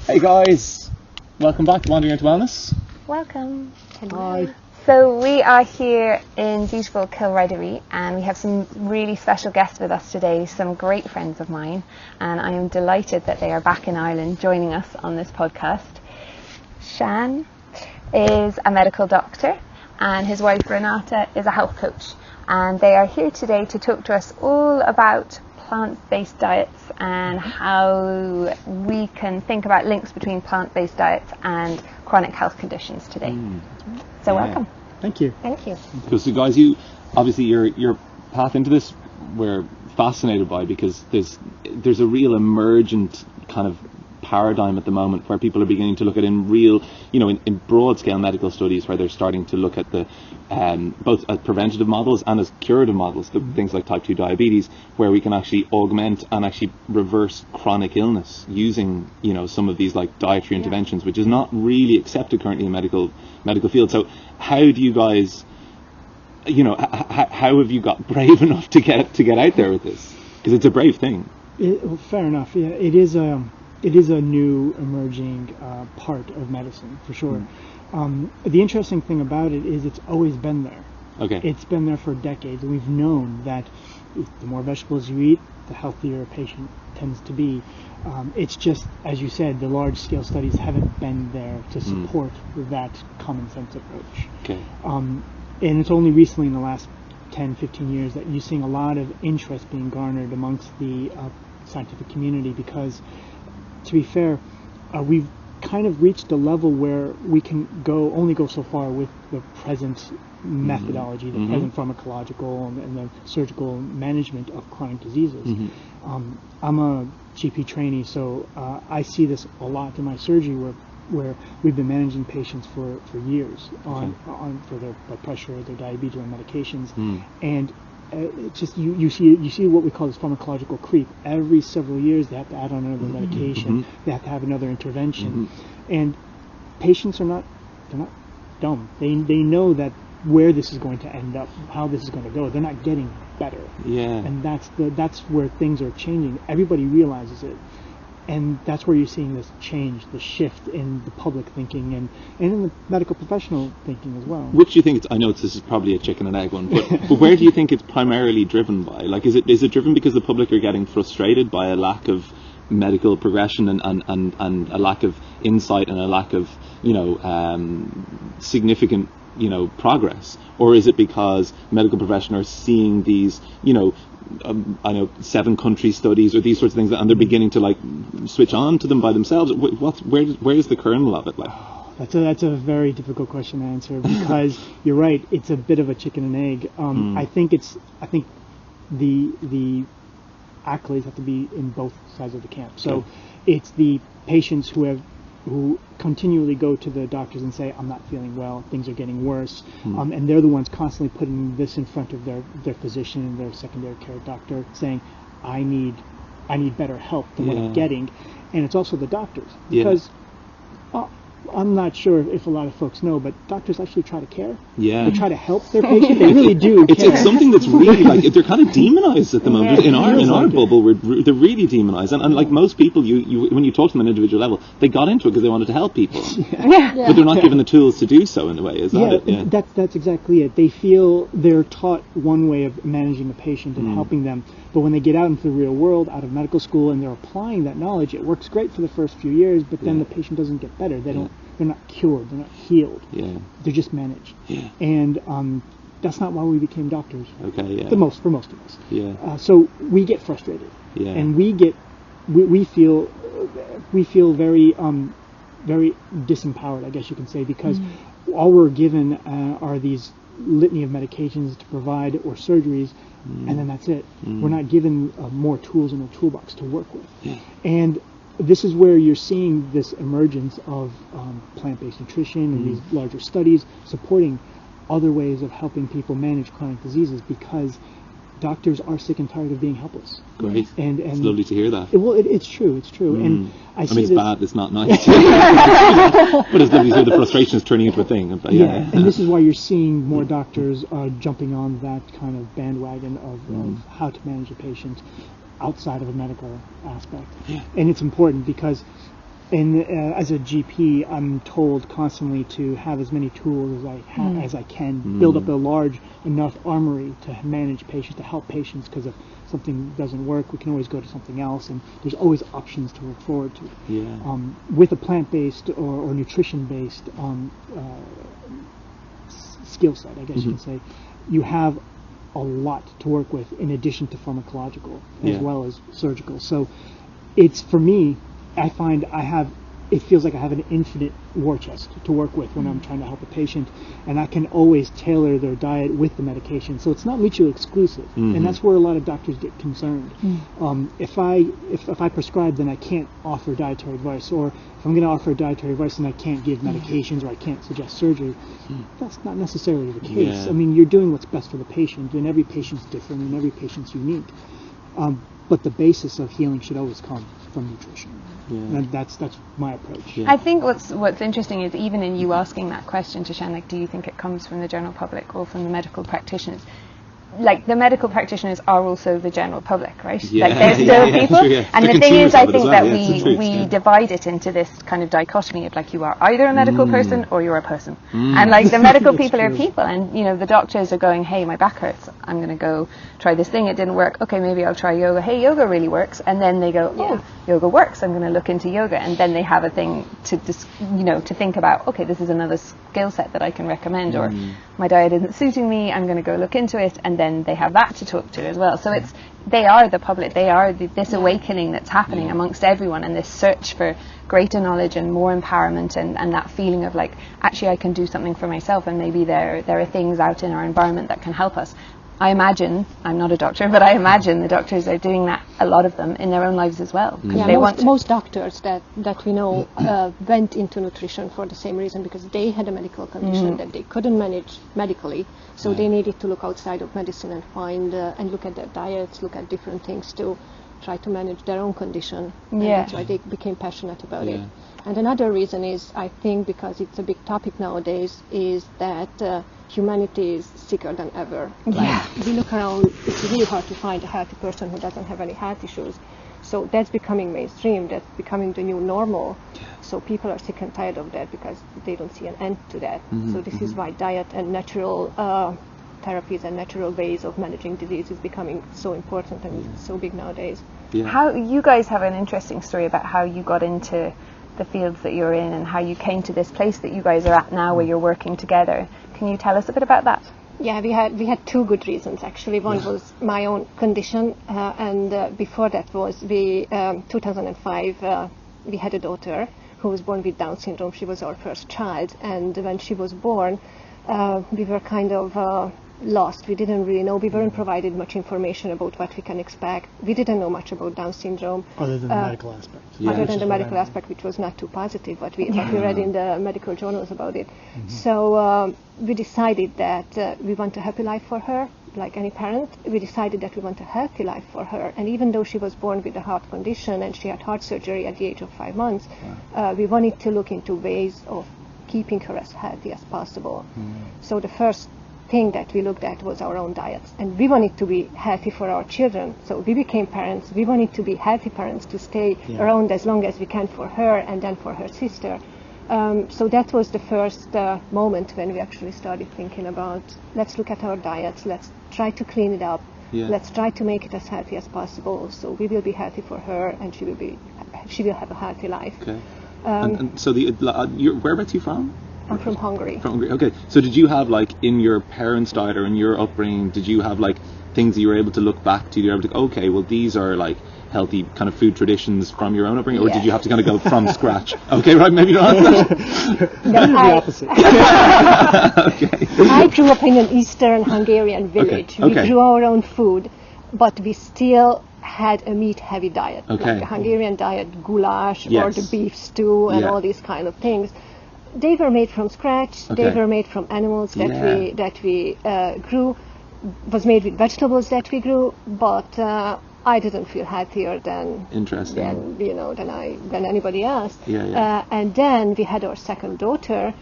Hey guys, welcome back to Wandering into Wellness. Welcome. Hello. Hi. So we are here in beautiful Kilridery and we have some really special guests with us today, some great friends of mine, and I am delighted that they are back in Ireland joining us on this podcast. Shan is a medical doctor and his wife Renata is a health coach, and they are here today to talk to us all about plant-based diets and how we can think about links between plant-based diets and chronic health conditions today. So welcome. Thank you. Thank you. So guys, you obviously your path into this we're fascinated by, because there's a real emergent kind of paradigm at the moment where people are beginning to look at in real, in broad scale medical studies, where they're starting to look at the both as preventative models and as curative models, things like type 2 diabetes, where we can actually augment and actually reverse chronic illness using some of these like dietary interventions, which is not really accepted currently in medical field. So how do you guys, how have you got brave enough to get out there with this? Because it's a brave thing. Fair enough. Yeah, it is a new emerging part of medicine, for sure. The interesting thing about it is it's always been there. Okay. It's been there for decades, and we've known that the more vegetables you eat, the healthier a patient tends to be. It's just, as you said, the large-scale studies haven't been there to support that common-sense approach. Okay. And it's only recently, in the last 10, 15 years, that you're seeing a lot of interest being garnered amongst the scientific community, because, to be fair, we've kind of reached a level where we can only go so far with the present methodology, the present pharmacological and the surgical management of chronic diseases. I'm a GP trainee, so I see this a lot in my surgery, where we've been managing patients for years on for their blood pressure, their diabetes, or medications, and it's just you see what we call this pharmacological creep. Every several years they have to add on another medication, they have to have another intervention, and patients are not dumb. They know that where this is going to end up, how this is going to go. They're not getting better. And that's where things are changing. Everybody realizes it. And that's where you're seeing this change, the shift in the public thinking and in the medical professional thinking as well. Which do you think I know this is probably a chicken and egg one, but where do you think it's primarily driven by? Like, is it driven because the public are getting frustrated by a lack of medical progression and a lack of insight and a lack of, significant, progress? Or is it because medical professionals are seeing these, I know 7 country studies or these sorts of things, and they're beginning to like switch on to them by themselves? Where is the kernel of it? Like, that's a very difficult question to answer, because you're right, it's a bit of a chicken and egg. I think the accolades have to be in both sides of the camp. So it's the patients who continually go to the doctors and say, I'm not feeling well, things are getting worse, and they're the ones constantly putting this in front of their physician, their secondary care doctor, saying, I need better help than what I'm getting. And it's also the doctors, because I'm not sure if a lot of folks know, but doctors actually try to care. They try to help their patient. They really do. It's something that's really like, they're kind of demonized at the moment. In our bubble, they're really demonized. And like most people, you when you talk to them on an individual level, they got into it because they wanted to help people. But they're not given the tools to do so in a way. Is that it? That's exactly it. They feel they're taught one way of managing a patient and helping them. But when they get out into the real world, out of medical school, and they're applying that knowledge, it works great for the first few years, but then the patient doesn't get better. They're not cured. They're not healed. They're just managed. And that's not why we became doctors. For most of us. So we get frustrated. And we feel very very disempowered, I guess you can say, because all we're given are these litany of medications to provide or surgeries, and then that's it. We're not given more tools in the toolbox to work with. And this is where you're seeing this emergence of plant-based nutrition and these larger studies supporting other ways of helping people manage chronic diseases, because doctors are sick and tired of being helpless. Great. And it's lovely to hear that. It's true. And I mean, it's bad. It's not nice. But it's lovely to hear the frustration is turning into a thing. And this is why you're seeing more doctors jumping on that kind of bandwagon of how to manage a patient outside of a medical aspect. And it's important because as a GP, I'm told constantly to have as many tools as I can, build up a large enough armory to manage patients, to help patients, because if something doesn't work, we can always go to something else, and there's always options to look forward to. Yeah. With a plant-based or nutrition-based skill set, I guess you can say, you have a lot to work with in addition to pharmacological as well as surgical. So it's, for me, I find it feels like I have an infinite war chest to work with when I'm trying to help a patient, and I can always tailor their diet with the medication. So it's not mutually exclusive, and that's where a lot of doctors get concerned. If I prescribe, then I can't offer dietary advice, or if I'm going to offer dietary advice, then I can't give medications or I can't suggest surgery. That's not necessarily the case. Yeah. I mean, you're doing what's best for the patient, and every patient's different, and every patient's unique. But the basis of healing should always come from nutrition. Yeah. And that's my approach. Yeah. I think what's interesting is, even in you asking that question to Shan, like, do you think it comes from the general public or from the medical practitioners? Like, the medical practitioners are also the general public, right? Yeah, like, they're still people. True, yeah. And The the thing is, consumers I of it as think well, that yeah, it's the truth, we divide it into this kind of dichotomy of, like, you are either a medical person or you're a person. And, like, the medical people are people, and, you know, the doctors are going, hey, my back hurts, I'm going to go try this thing, it didn't work, okay, maybe I'll try yoga, hey, yoga really works, and then they go, oh, yoga works, I'm going to look into yoga, and then they have a thing to to think about, okay, this is another skill set that I can recommend, or my diet isn't suiting me, I'm going to go look into it, and then they have that to talk to as well. So they are the public, they are this awakening that's happening amongst everyone, and this search for greater knowledge and more empowerment, and that feeling of, like, actually I can do something for myself, and maybe there are things out in our environment that can help us. I imagine, I'm not a doctor, but I imagine the doctors are doing that, a lot of them, in their own lives as well. Most doctors that we know went into nutrition for the same reason, because they had a medical condition that they couldn't manage medically, so they needed to look outside of medicine and find and look at their diets, look at different things to try to manage their own condition. And that's why they became passionate about it. And another reason is, I think, because it's a big topic nowadays, is that humanity is sicker than ever. Like, we look around, it's really hard to find a healthy person who doesn't have any health issues. So that's becoming mainstream, that's becoming the new normal. So people are sick and tired of that because they don't see an end to that. So this is why diet and natural therapies and natural ways of managing disease is becoming so important and so big nowadays. How you guys have an interesting story about how you got into the fields that you're in, and how you came to this place that you guys are at now, where you're working together. Can you tell us a bit about that? Yeah, we had two good reasons, actually. One was my own condition, and before that was 2005, we had a daughter who was born with Down syndrome. She was our first child, and when she was born, we were kind of lost. We didn't really know. We weren't provided much information about what we can expect. We didn't know much about Down syndrome. Other than the medical aspect. Other than the medical aspect, which was not too positive, what we read in the medical journals about it. So we decided that we want a happy life for her, like any parent. We decided that we want a healthy life for her. And even though she was born with a heart condition and she had heart surgery at the age of 5 months, we wanted to look into ways of keeping her as healthy as possible. So the first thing that we looked at was our own diets, and we wanted to be healthy for our children. So we became parents. We wanted to be healthy parents, to stay around as long as we can for her and then for her sister. So that was the first moment when we actually started thinking about, let's look at our diets, let's try to clean it up, let's try to make it as healthy as possible, so we will be healthy for her and she will have a healthy life. Okay. And so whereabouts are you from? I'm from Hungary. From Hungary. Okay. So did you have, like, in your parents' diet or in your upbringing, did you have, like, things that you were able to look back to? You were able to go, okay, well, these are, like, healthy kind of food traditions from your own upbringing, or did you have to kind of go from scratch? Okay, right, maybe you don't have that. The opposite. Okay. I grew up in an eastern Hungarian village. Okay. We grew our own food, but we still had a meat-heavy diet, like the Hungarian diet, goulash or the beef stew and all these kind of things. They were made from scratch. They were made from animals that we grew. Was made with vegetables that we grew, but I didn't feel happier than anybody else. And then we had our second daughter,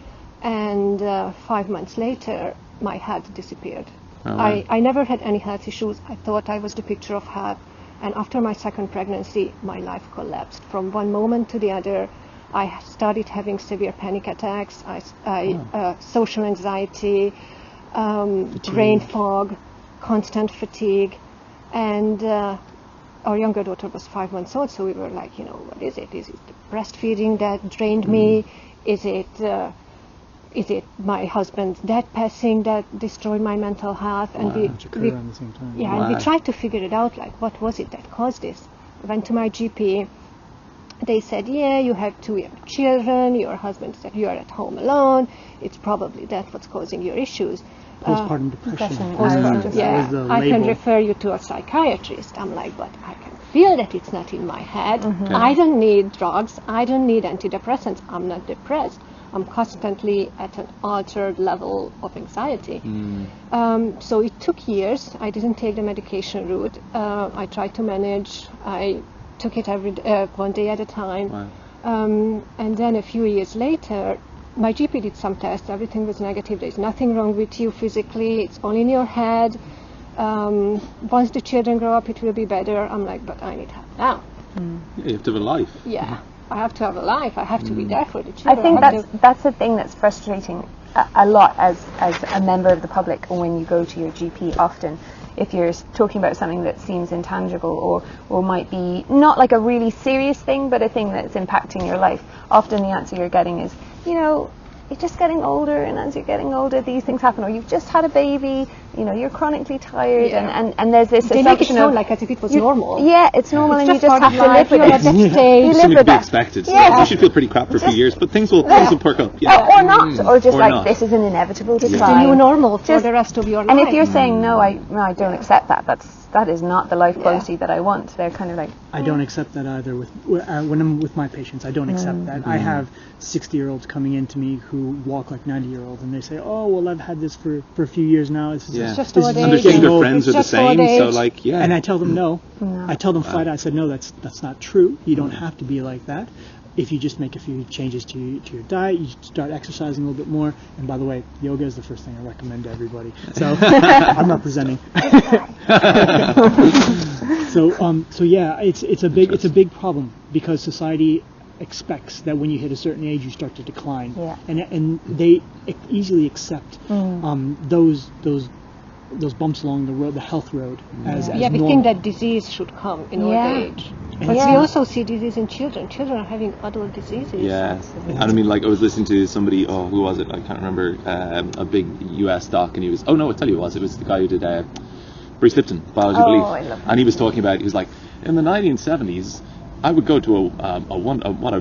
and 5 months later, my health disappeared. I never had any health issues. I thought I was the picture of health. And after my second pregnancy, my life collapsed from one moment to the other. I started having severe panic attacks, social anxiety, brain fog, constant fatigue, and our younger daughter was 5 months old, so we were like, what is it? Is it the breastfeeding that drained me? Is it my husband's dad passing that destroyed my mental health? And Which occur around the same time. and we tried to figure it out, like what was it that caused this? Went to my GP. They said, you have 2 young children, your husband said you are at home alone, it's probably that what's causing your issues. Postpartum depression. I can refer you to a psychiatrist. I'm like, but I can feel that it's not in my head. I don't need drugs, I don't need antidepressants, I'm not depressed. I'm constantly at an altered level of anxiety. So it took years. I didn't take the medication route. I tried to manage. I took it one day at a time. Wow. And then a few years later, my GP did some tests. Everything was negative. There's nothing wrong with you physically. It's all in your head. Once the children grow up, it will be better. I'm like, but I need help now. Yeah, you have to have a life. Yeah. I have to have a life. I have to be there for the children. I think that's the thing that's frustrating a lot as a member of the public when you go to your GP often. If you're talking about something that seems intangible or might be not like a really serious thing, but a thing that's impacting your life, often the answer you're getting is, you're just getting older, and as you're getting older, these things happen, or you've just had a baby, you're chronically tired, and there's this assumption make it sound like as if it was normal. Yeah, it's normal, and you just have to live with it. You live with be that. expected. Yeah. You should feel pretty crap for a few years, but things will perk up. Yeah. Or not, or just Or like not. this is an inevitable It's decline. the new normal for the rest of your life. And if you're saying no, I don't accept that. That is not the life quality that I want. They're kind of like, I don't accept that either. When I'm with my patients, I don't accept that. I have 60-year-olds coming in to me who walk like 90-year-olds, and they say, "Oh, well, I've had this for a few years now. It's just this old is And they're age. saying their old." friends are the Just same, old so age. like, yeah. And I tell them no. I tell them flat out. I said, no, that's not true. You don't have to be like that. If you just make a few changes to your diet, you start exercising a little bit more. And by the way, yoga is the first thing I recommend to everybody. So I'm representing. So yeah, it's a big problem because society expects that when you hit a certain age, you start to decline. Yeah. And they easily accept those bumps along the road, the health road, as we normal. think that disease should come in old age. But we also see disease in children. Children are having adult diseases. Yeah, and I mean, like I was listening to somebody. Oh, who was it? I can't remember. A big U.S. doc, and he was. Oh no, I tell you, it was the guy who did Bruce Lipton, Biology of Belief, I love him. and he was talking about. He was like, in the 1970s, I would go to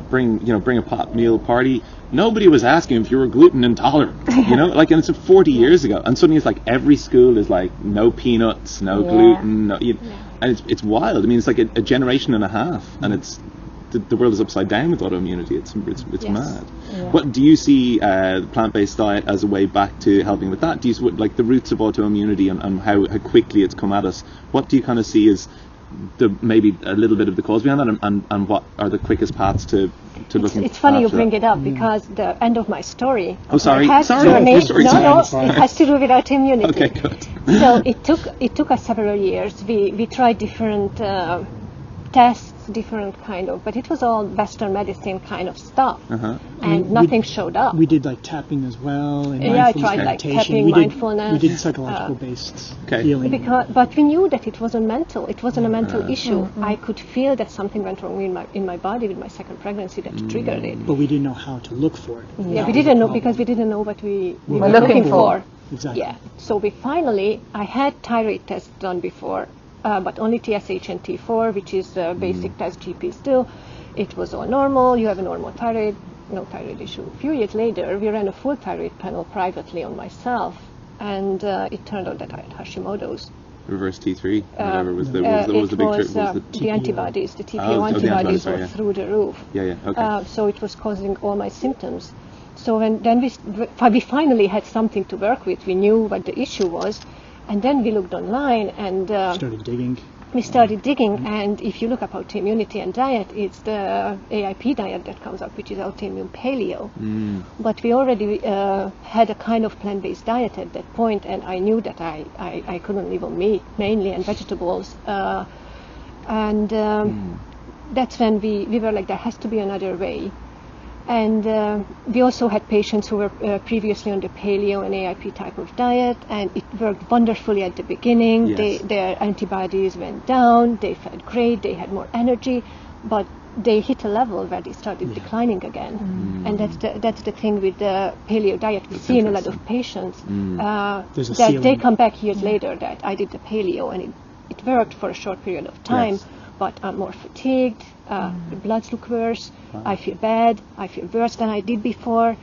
bring a pot meal party. Nobody was asking if you were gluten intolerant, and it's 40 years ago, and suddenly it's like every school is like no peanuts, no gluten, and it's wild. I mean, it's like a generation and a half, and it's the world is upside down with autoimmunity. It's mad. Yeah. What do you see plant-based diet as a way back to helping with that? Do you like the roots of autoimmunity and how quickly it's come at us? What do you kind of see as maybe a little bit of the cause behind that, and what are the quickest paths to looking? It's funny you after bring that? it up because the end of my story. Oh, sorry. Your story. No, it has to do with autoimmunity. Okay, good. So it took us several years. We tried different tests, different kind of, but it was all Western medicine kind of stuff, and nothing showed up. We did like tapping as well, and I mindfulness tried like meditation. tapping, mindfulness. We did psychological based Okay. healing. But we knew that it wasn't mental. It wasn't a mental issue. I could feel that something went wrong in my body with my second pregnancy that triggered it. But we didn't know how to look for it. Yeah, we didn't know because we didn't know what we were looking looking for. for. Exactly. Yeah. So I had thyroid tests done before, but only TSH and T4, which is the basic test GP still. It was all normal. You have a normal thyroid, no thyroid issue. A few years later, we ran a full thyroid panel privately on myself, and it turned out that I had Hashimoto's. Reverse T3, whatever was the the antibodies, the TPO the antibodies antibodies, were sorry, yeah. through the roof. Yeah, okay. So it was causing all my symptoms. So then we finally had something to work with. We knew what the issue was, and then we looked online and Started digging. we started digging. And if you look up autoimmunity and diet, it's the AIP diet that comes up, which is autoimmune paleo. But we already had a kind of plant-based diet at that point, and I knew that I couldn't live on meat mainly and vegetables. That's when we were like, there has to be another way. And we also had patients who were previously on the paleo and AIP type of diet, and it worked wonderfully at the beginning. Yes. Their antibodies went down, they felt great, they had more energy, but they hit a level where they started declining again. And that's the thing with the paleo diet. We see in a lot of patients There's a that ceiling. they come back years later that I did the paleo and it worked for a short period of time, Yes. but I'm more fatigued, the bloods look worse, I feel bad, I feel worse than I did before.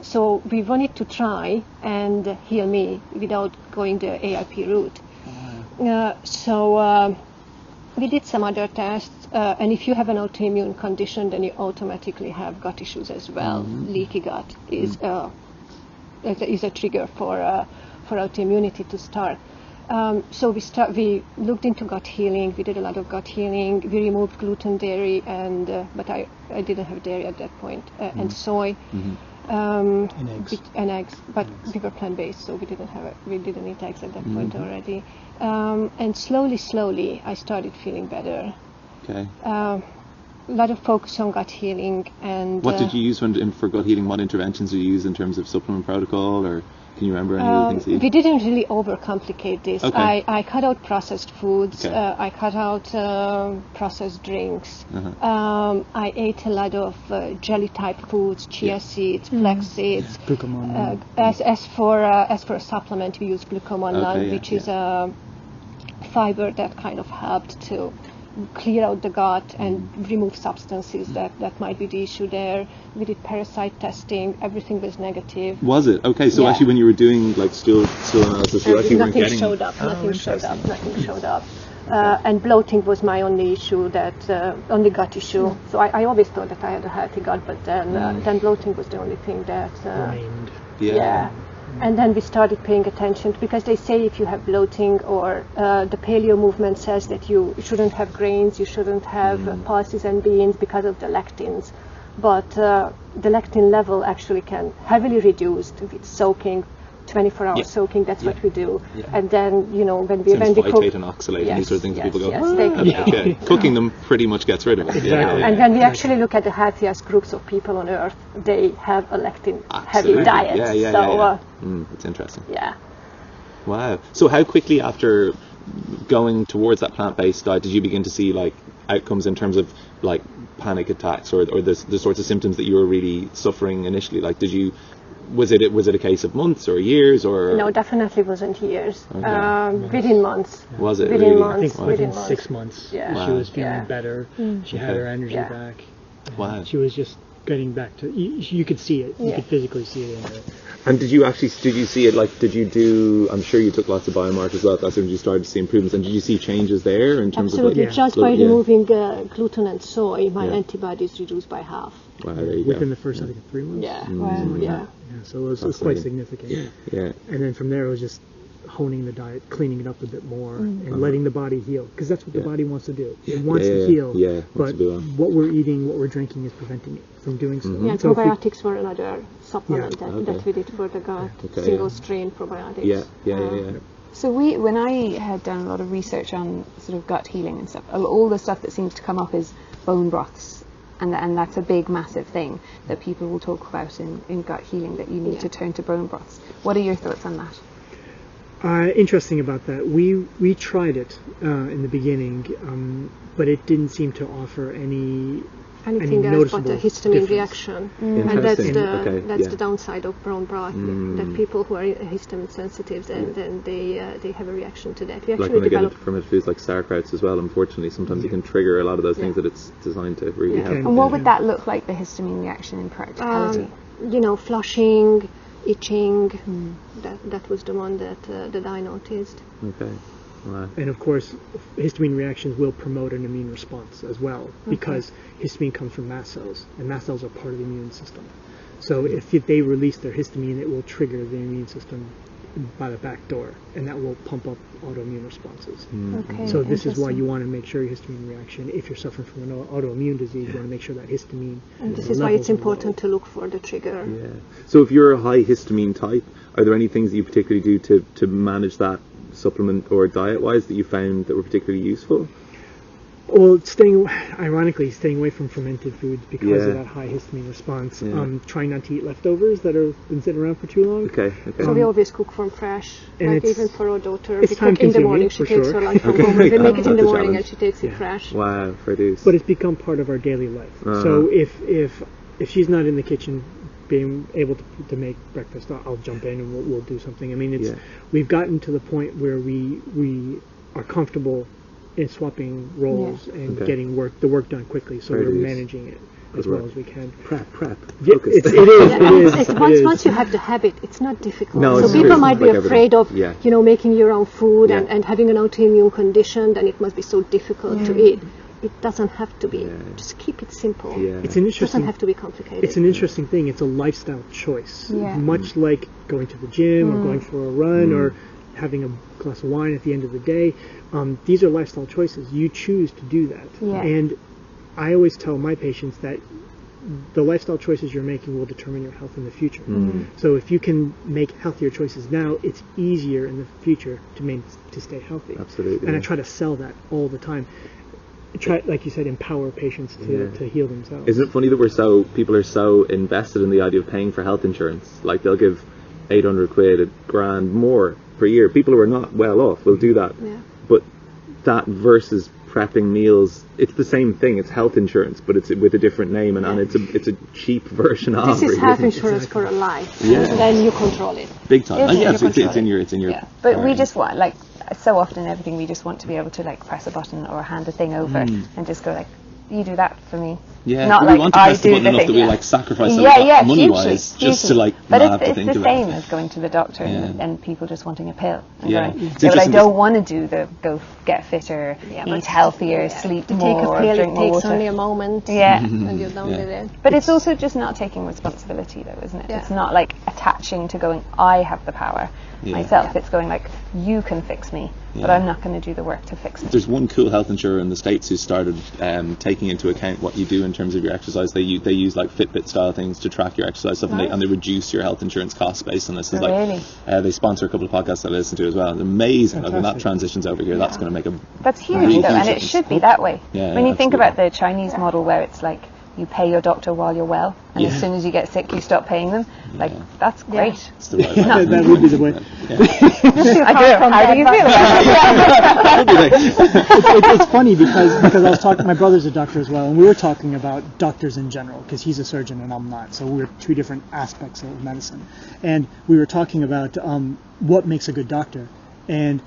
So we wanted to try and heal me without going the AIP route. So we did some other tests, and if you have an autoimmune condition, then you automatically have gut issues as well. Leaky gut is a trigger for autoimmunity to start. So we looked into gut healing. We did a lot of gut healing. We removed gluten, dairy, and but I didn't have dairy at that point, and soy, and eggs. But we were plant-based, so we didn't eat eggs at that point already. And slowly, I started feeling better. Okay. A lot of focus on gut healing. And What did you use for gut healing? What interventions did you use in terms of supplement protocol, or can you remember any of the things that you... We didn't really overcomplicate this. Okay. I cut out processed foods. Okay. I cut out processed drinks. I ate a lot of jelly-type foods, chia seeds, flax seeds. Glucagon. As for a supplement, we use glucagon, which is a fiber that kind of helped to clear out the gut and remove substances that might be the issue there. We did parasite testing. Everything was negative. Was it? Okay, so actually when you were doing like stool analysis, you actually weren't Nothing getting... showed up. Nothing showed up. And bloating was my only issue, only gut issue. So I always thought that I had a healthy gut, but then bloating was the only thing that... Blind. Yeah. And then we started paying attention, because they say if you have bloating, or the paleo movement says that you shouldn't have grains, you shouldn't have pulses and beans because of the lectins. But the lectin level actually can heavily reduced with soaking, 24-hour soaking. That's what we do. And then, when we phytate and oxalate and these sort of things, people go, okay. Cooking them pretty much gets rid of it. Exactly. And when we actually look at the healthiest groups of people on earth, they have a lectin-heavy diet. It's interesting. Yeah. Wow. So how quickly after going towards that plant-based diet did you begin to see like outcomes in terms of like panic attacks or the sorts of symptoms that you were really suffering initially? Like, was it a case of months or years or? No, definitely wasn't years. Within months. Was it within really? months? I think within 6 months, she was feeling better. She had her energy back. Wow. She was just getting back to. You could see it. You could physically see it in her. And did you see it, like, did you do, I'm sure you took lots of biomarkers as well, that's when you started to see improvements, and did you see changes there in terms Absolutely. of like... Just by removing gluten and soy, my antibodies reduced by half. Wow, there you Within go. the first, I think, 3 months. Yeah. So it was quite significant. Yeah. And then from there, it was just honing the diet, cleaning it up a bit more, and letting the body heal, because that's what the body wants to do. It wants to heal, but what we're eating, what we're drinking is preventing it from doing so. Yeah, so probiotics were another supplement that we did for the gut, single strain probiotics. Yeah. So when I had done a lot of research on sort of gut healing and stuff, all the stuff that seems to come up is bone broths. And that's a big, massive thing that people will talk about in gut healing, that you need to turn to bone broths. What are your thoughts on that? Interesting about that. We tried it in the beginning, but it didn't seem to offer anything else but a histamine reaction, and that's the downside of bone broth. That people who are histamine sensitive, then they have a reaction to that. We actually like when they get into fermented foods like sauerkrauts as well, unfortunately, sometimes you can trigger a lot of those things that it's designed to really help. And what would that look like, the histamine reaction in practicality? Flushing, itching. That was the one that I noticed. Okay. Wow. And of course, histamine reactions will promote an immune response as well, because histamine comes from mast cells, and mast cells are part of the immune system. So if they release their histamine, it will trigger the immune system by the back door, and that will pump up autoimmune responses. So this is why you want to make sure your histamine reaction, if you're suffering from an autoimmune disease, you want to make sure that histamine... And this is why it's important to look for the trigger. Yeah. So if you're a high histamine type, are there any things that you particularly do to manage that supplement or diet-wise that you found that were particularly useful? Well, ironically, staying away from fermented foods because of that high histamine response. Trying not to eat leftovers that have been sitting around for too long. Okay. So we always cook from fresh, and like even for our daughter. It's we cook in the morning. She takes her lunch from home. We make it in the morning and she takes it fresh. Wow, produce. But it's become part of our daily life. So if she's not in the kitchen being able to make breakfast, I'll jump in and we'll do something. I mean, we've gotten to the point where we are comfortable in swapping roles and getting the work done quickly, so we're managing it as well as we can. Prep. Yeah, it is. Once you have the habit, it's not difficult. No, so people might be like afraid of, making your own food and having an autoimmune condition, then it must be so difficult to eat. It doesn't have to be. Just keep it simple. It's an interesting. It doesn't have to be complicated. It's an interesting thing. It's a lifestyle choice, much like going to the gym or going for a run or having a glass of wine at the end of the day. These are lifestyle choices. You choose to do that. And I always tell my patients that the lifestyle choices you're making will determine your health in the future. So if you can make healthier choices now, it's easier in the future to stay healthy. Absolutely. And I try to sell that all the time. Try, like you said, empower patients to heal themselves. Isn't it funny that people are so invested in the idea of paying for health insurance? Like they'll give 800 quid, $1,000 more per year. People who are not well off will do that. But that versus prepping meals, it's the same thing. It's health insurance, but it's with a different name, and it's a cheap version of it. This is health insurance for a life. And then you control it. Big time. It's in your But we just want, like, so often everything we just want to be able to like press a button or hand a thing over and just go like, you do that for me. Not like we want to press the button enough that we like sacrifice money wise just to like but not have to think it's the about same as going to the doctor and people just wanting a pill and going, but I don't want to do the go get fitter, eat healthier, sleep more, take a pill, drink it more takes water. only a moment and you're done with it. But it's also just not taking responsibility though, isn't it? It's not like attaching to going, I have the power myself. It's going like, you can fix me, but I'm not going to do the work to fix me. There's one cool health insurer in the States who started taking into account what you do in terms of your exercise. They use like Fitbit style things to track your exercise stuff, and they reduce your health insurance costs based on this. It's they sponsor a couple of podcasts that I listen to as well. It's amazing. Like, when that transitions over here, that's going to make that's huge though, and it should be that way. When you think about the Chinese model where it's like you pay your doctor while you're well, and as soon as you get sick you stop paying them, like that's great. It's the right way. That would be the way. I do. How do you feel about it? It's funny because I was talking, my brother's a doctor as well, and we were talking about doctors in general, because he's a surgeon and I'm not, so we're two different aspects of medicine, and we were talking about what makes a good doctor, and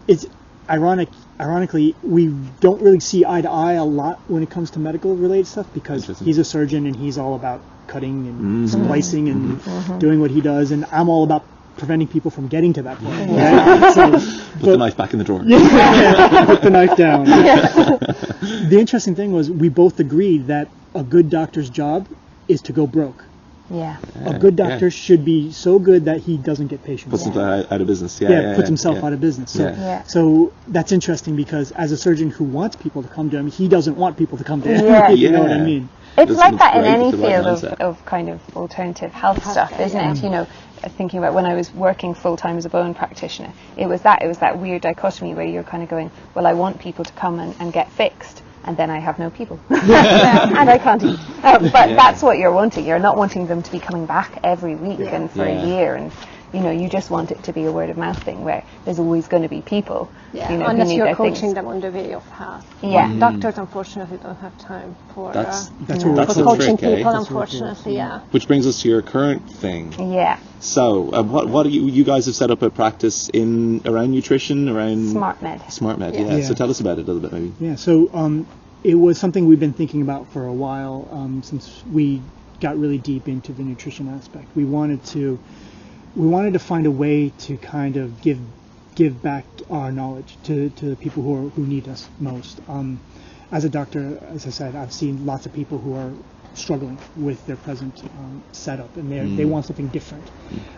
it's ironically, we don't really see eye to eye a lot when it comes to medical related stuff, because he's a surgeon and he's all about cutting and splicing and doing what he does, and I'm all about preventing people from getting to that point. Right? So, put the knife back in the drawer. Put the knife down. The interesting thing was we both agreed that a good doctor's job is to go broke. A good doctor should be so good that he doesn't get patients. Puts himself out of business. Puts himself out of business. So that's interesting, because as a surgeon who wants people to come to him, he doesn't want people to come to him. You know what I mean? It's like that in any field of kind of alternative health stuff, isn't it? You know, thinking about when I was working full-time as a bone practitioner, it was that weird dichotomy where you're kind of going, well, I want people to come and get fixed, and then I have no people and I can't eat, but that's what you're wanting. You're not wanting them to be coming back every week and for a year, and you know, you just want it to be a word of mouth thing where there's always going to be people, you know, unless who need you're their coaching things. them on the way of health. Doctors Unfortunately don't have time for that's for coaching trick, people, eh? unfortunately. Which brings us to your current thing. So what do you guys have set up a practice around nutrition, around SmartMed. So tell us about it a little bit, maybe. So it was something we've been thinking about for a while, since we got really deep into the nutrition aspect. We wanted to find a way to kind of give back our knowledge to the people who need us most. As a doctor, as I said, I've seen lots of people who are struggling with their present setup, and they want something different.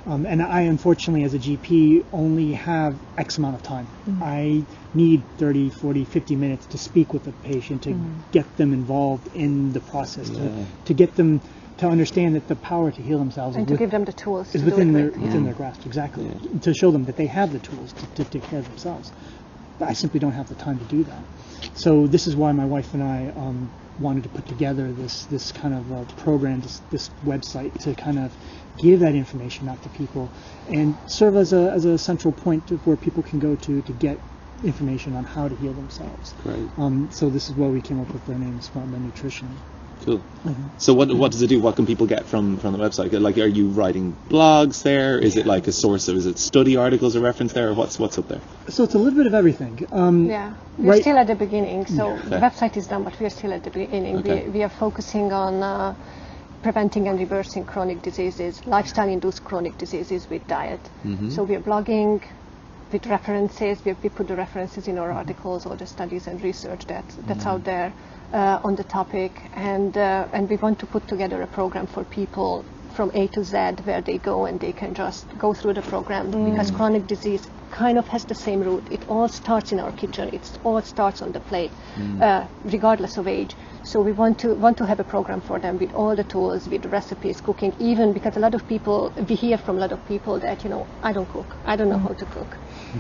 And I, unfortunately, as a GP, only have X amount of time. I need 30, 40, 50 minutes to speak with the patient, to get them involved in the process, to get them to understand that the power to heal themselves and to give them the tools is within their grasp, to show them that they have the tools to take care of themselves. but I simply don't have the time to do that. So this is why my wife and I wanted to put together this kind of program, this website, to kind of give that information out to people and serve as a central point where people can go to get information on how to heal themselves. Right. So this is why we came up with the name Smart Men Nutrition. Cool. So what does it do? What can people get from the website? Like, are you writing blogs there? Is it like a source of, is it study articles or reference there? Or what's up there? So it's a little bit of everything. We're still at the beginning. So Okay. the website is done, but we're still at the beginning. Okay. We are focusing on preventing and reversing chronic diseases, lifestyle-induced chronic diseases with diet. So we are blogging with references. We put the references in our articles, or the studies and research that's out there on the topic, and we want to put together a program for people from A to Z where they go and they can just go through the program, because chronic disease kind of has the same root. It all starts in our kitchen. It all starts on the plate, regardless of age. So we want to have a program for them with all the tools, with recipes, cooking, even because we hear from a lot of people that, I don't cook, I don't know how to cook.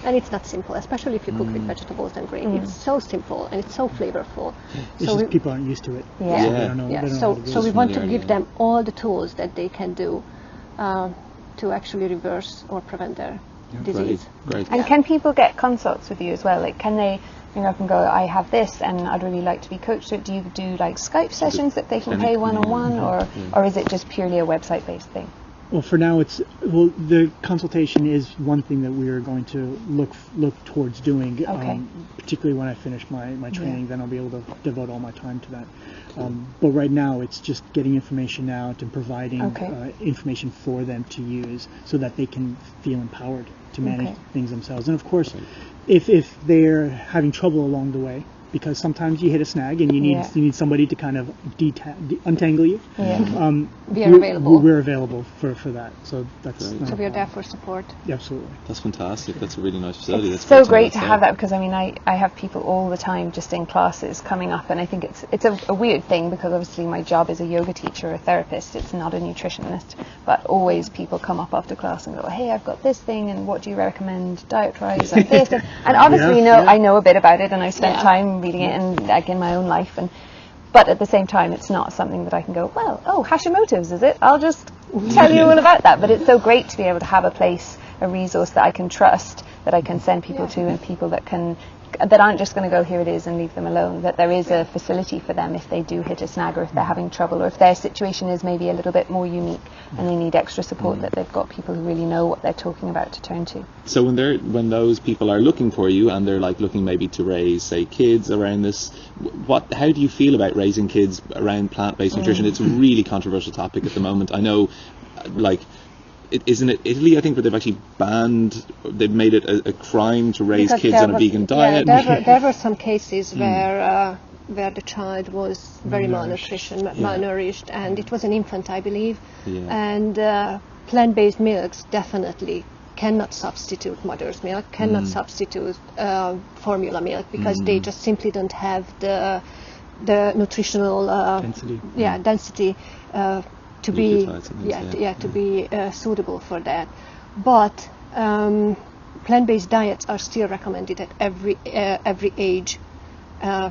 And it's not simple, especially if you cook with vegetables and grain. It's so simple and it's so flavorful. It's just people aren't used to it. Yeah. So they don't know, they don't know how to do So it. we want to give them all the tools that they can do to actually reverse or prevent their disease. Great. And can people get consults with you as well? Like, can they ring up and go, I have this and I'd really like to be coached? Do you do like Skype sessions that they can pay one-on-one, or is it just purely a website-based thing? Well, for now, the consultation is one thing that we are going to look towards doing. Okay. Particularly when I finish my training, then I'll be able to devote all my time to that. But right now, it's just getting information out and providing information for them to use, so that they can feel empowered to manage things themselves. And of course, if they're having trouble along the way, because sometimes you hit a snag and you need somebody to kind of untangle you. We're available for that. So that's So we are there for support. Absolutely. That's fantastic. That's a really nice facility. It's so great to have that, because I have people all the time just in classes coming up, and I think it's a weird thing, because obviously my job is a yoga teacher or a therapist. It's not a nutritionist, but always people come up after class and go, hey, I've got this thing, and what do you recommend diet-wise on this? And obviously I know a bit about it, and I've spent time reading it and like in my own life, but at the same time it's not something that I can go, Hashimoto's, is it? I'll just tell you all about that. But it's so great to be able to have a place, a resource that I can trust, that I can send people to, and people that aren't just going to go, here it is, and leave them alone, that there is a facility for them if they do hit a snag, or if they're having trouble, or if their situation is maybe a little bit more unique and they need extra support, that they've got people who really know what they're talking about to turn to. So when those people are looking for you, and they're like looking maybe to raise, say, kids around this, how do you feel about raising kids around plant-based nutrition? It's a really controversial topic at the moment. I know, isn't it Italy, I think, where they've actually they've made it a crime to raise kids on a vegan diet? There were some cases where the child was very malnourished, and it was an infant, I believe. And plant-based milks definitely cannot substitute mother's milk, cannot substitute formula milk, because they just simply don't have the nutritional density to be suitable for that. But plant-based diets are still recommended at every age.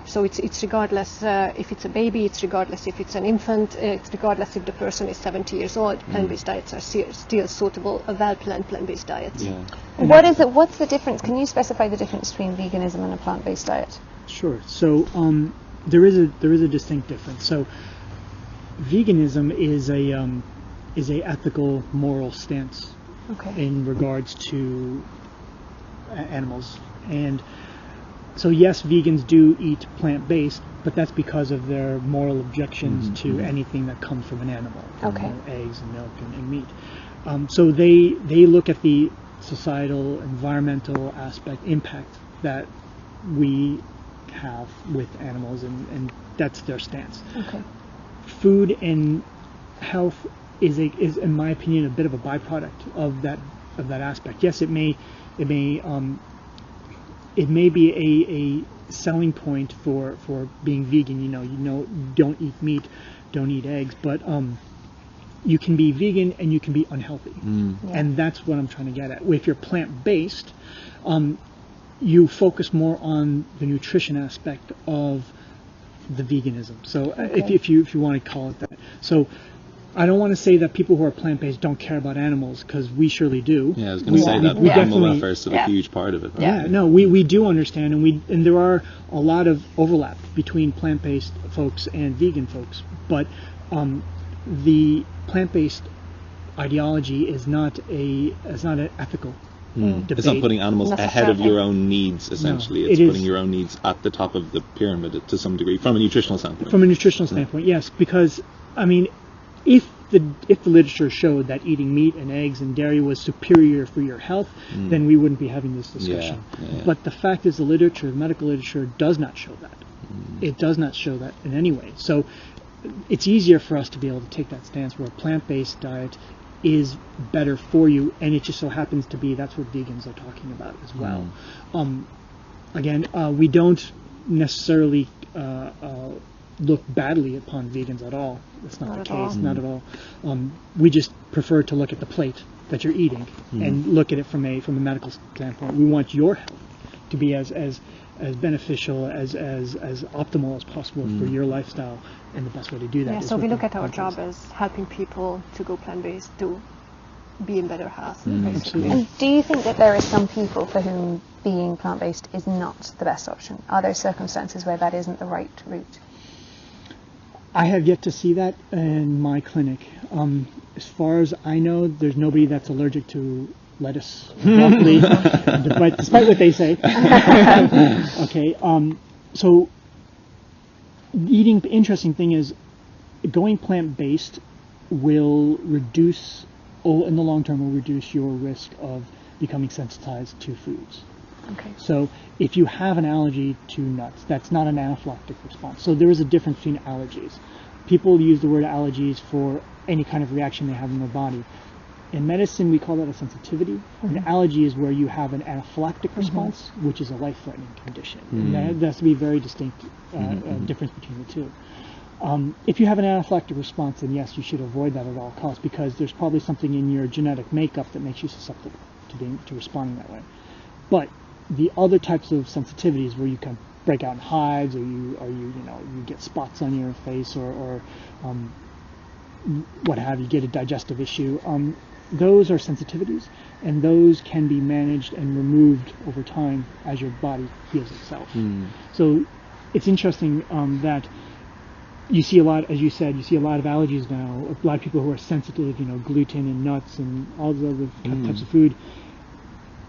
So it's regardless if it's a baby, it's regardless if it's an infant, it's regardless if the person is 70 years old. Plant-based diets are still suitable, well-planned plant-based diets. Yeah. What's the difference? Can you specify the difference between veganism and a plant-based diet? Sure. So there is a distinct difference. So veganism is a ethical, moral stance in regards to animals. And so yes, vegans do eat plant-based, but that's because of their moral objections to anything that comes from an animal, eggs and milk and meat. So they look at the societal, environmental impact that we have with animals, and that's their stance. Food and health is in my opinion a bit of a byproduct of that aspect. Yes, it may be a selling point for being vegan. Don't eat meat, don't eat eggs, but you can be vegan and you can be unhealthy, and that's what I'm trying to get at. If you're plant-based, you focus more on the nutrition aspect of the veganism. So if you want to call it that. So I don't want to say that people who are plant-based don't care about animals, because we surely do. Yeah, I was going to say that. We Animal welfare is still a huge part of it. Right? Yeah, no, we do understand, and there are a lot of overlap between plant-based folks and vegan folks, but the plant-based ideology is not an ethical debate. It's not putting animals ahead of your own needs, essentially. No, it's putting your own needs at the top of the pyramid to some degree, from a nutritional standpoint. From a nutritional standpoint, yes, because, I mean, if the literature showed that eating meat and eggs and dairy was superior for your health, then we wouldn't be having this discussion. Yeah. But the fact is, the medical literature does not show that. It does not show that in any way. So it's easier for us to be able to take that stance where a plant-based diet is better for you, and it just so happens to be that's what vegans are talking about as well. Again, we don't necessarily look badly upon vegans at all. That's not the case, not at all. We just prefer to look at the plate that you're eating and look at it from a medical standpoint. We want your health to be as beneficial, as optimal as possible for your lifestyle, and the best way to do that. Yeah, so we look at our job as helping people to go plant-based to be in better health. Basically. And do you think that there are some people for whom being plant-based is not the best option? Are there circumstances where that isn't the right route? I have yet to see that in my clinic. As far as I know, there's nobody that's allergic to lettuce, broccoli, despite what they say. Okay, so interesting thing is, going plant-based will reduce, in the long term, will reduce your risk of becoming sensitized to foods. Okay. So if you have an allergy to nuts, that's not an anaphylactic response. So there is a difference between allergies. People use the word allergies for any kind of reaction they have in their body. In medicine, we call that a sensitivity. An allergy is where you have an anaphylactic response, which is a life-threatening condition. And there has to be a very distinct difference between the two. If you have an anaphylactic response, then yes, you should avoid that at all costs, because there's probably something in your genetic makeup that makes you susceptible to responding that way. But the other types of sensitivities, where you can break out in hives, or you get spots on your face, or what have you, get a digestive issue. Those are sensitivities, and those can be managed and removed over time as your body heals itself. So it's interesting that you see a lot, as you said, you see a lot of allergies now. A lot of people who are sensitive, gluten and nuts and all the other types of food.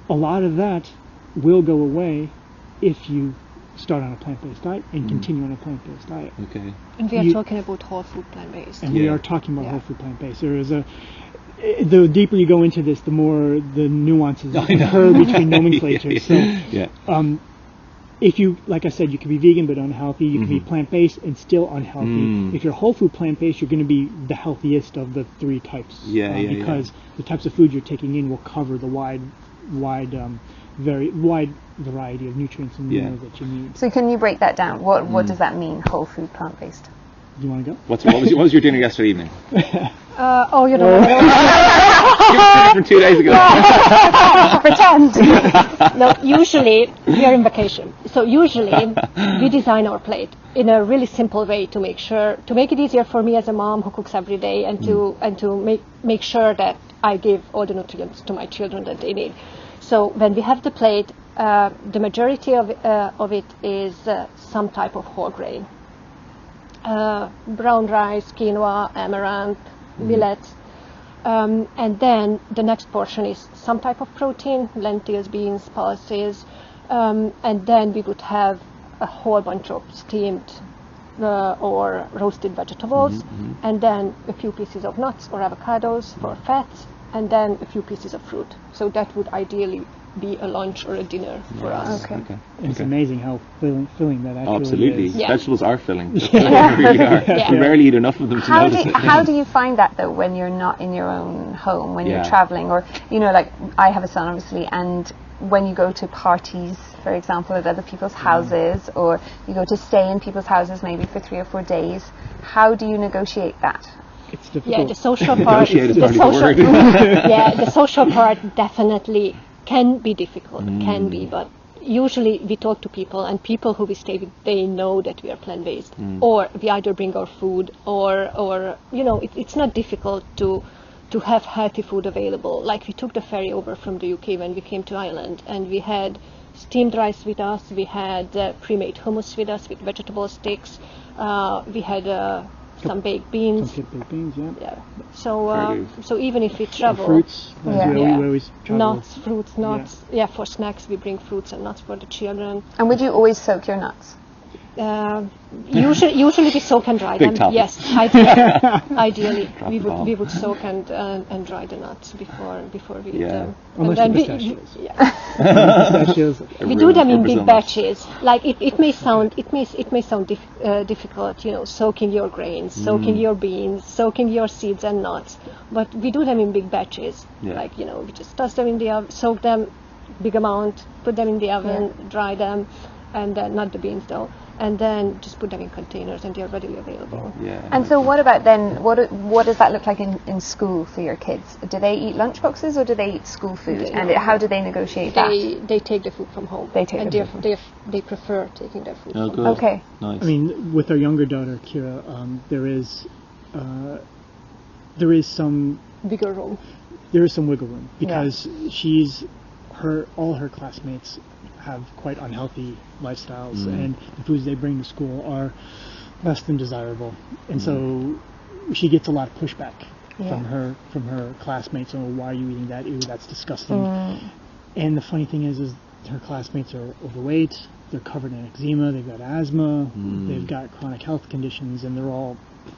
A lot of that will go away if you start on a plant-based diet and continue on a plant-based diet. Okay. And we are talking about whole food plant-based. And we are talking about whole food plant-based. There is the deeper you go into this, the more the nuances occur between nomenclatures. So, if you, like I said, you can be vegan but unhealthy. You can be plant-based and still unhealthy. If you're whole food plant-based, you're going to be the healthiest of the three types. Because the types of food you're taking in will cover the very wide variety of nutrients and minerals that you need. So can you break that down? What does that mean, whole food plant-based? Do you want to go? What was your dinner yesterday evening? You don't know. From 2 days ago. Pretend. No, usually we are in vacation. So usually we design our plate in a really simple way to make it easier for me as a mom who cooks every day, and to make sure that I give all the nutrients to my children that they need. So when we have the plate, the majority of it is some type of whole grain. Brown rice, quinoa, amaranth, millet. And then the next portion is some type of protein, lentils, beans, pulses. And then we would have a whole bunch of steamed or roasted vegetables. And then a few pieces of nuts or avocados for fats. And then a few pieces of fruit. So that would ideally be a lunch or a dinner for us. Okay. It's amazing how filling that actually Absolutely. is. Yeah. Vegetables are filling. They really are. We rarely eat enough of them to notice it. How do you find that, though, when you're not in your own home, when you're traveling, or, like I have a son, obviously, and when you go to parties, for example, at other people's houses, or you go to stay in people's houses maybe for 3 or 4 days, how do you negotiate that? It's difficult. Yeah, the social part. The social part definitely can be difficult. But usually we talk to people, and people who we stay with, they know that we are plant-based, or we either bring our food, or it's not difficult to have healthy food available. Like we took the ferry over from the UK when we came to Ireland, and we had steamed rice with us, we had pre-made hummus with us with vegetable sticks, we had some baked beans. Some baked beans, yeah. So even if we travel, fruits, we always travel. Nuts, fruits, nuts. Yeah, for snacks we bring fruits and nuts for the children. And would you always soak your nuts? Usually we soak and dry them. topic. Yes, ideally we would soak and dry the nuts before we eat them. Unless And the then pistachios. pistachios. We do them in big Brazil nuts. batches. Like it may sound difficult, soaking your grains, soaking your beans, soaking your seeds and nuts, but we do them in big batches. Yeah. Like we just toss them in the oven, soak them, big amount, put them in the oven, dry them, and then not the beans though, and then just put them in containers, and they are readily available. Yeah. And so what about then, what does that look like in school for your kids? Do they eat lunchboxes or do they eat school food? And how do they negotiate that? They take the food from home. They take and the they prefer taking their food Oh, from good. home. Okay. Nice. I mean, with our younger daughter, Kira, there is some Bigger room. wiggle room because all her classmates have quite unhealthy lifestyles, and the foods they bring to school are less than desirable, and so she gets a lot of pushback from her classmates. Oh, why are you eating that? Ew, that's disgusting. And the funny thing is her classmates are overweight, they're covered in eczema, they've got asthma, they've got chronic health conditions, and they're all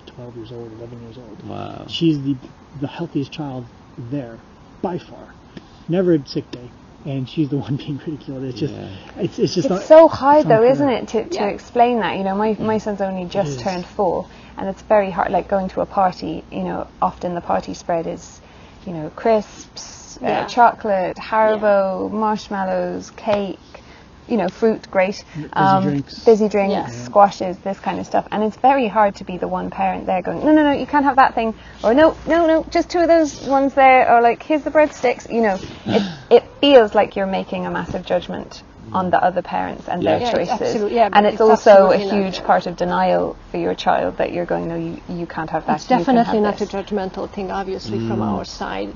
12 years old, 11 years old. Wow. She's the healthiest child there by far. Never a sick day. And she's the one being ridiculed. It's just, it's just not. It's so hard though, unfair. isn't it, to explain that? My son's only just turned 4, and it's very hard. Like going to a party, often the party spread is, crisps, chocolate, Haribo, marshmallows, cake, fruit, great, fizzy drinks, squashes, this kind of stuff. And it's very hard to be the one parent there going, no, you can't have that thing, or no, just 2 of those ones there, or like, here's the breadsticks. It feels like you're making a massive judgment on the other parents and their choices. Absolutely, and it's also a huge part of denial for your child that you're going, no, you can't have that. It's definitely not this. a judgmental thing, obviously, from our side.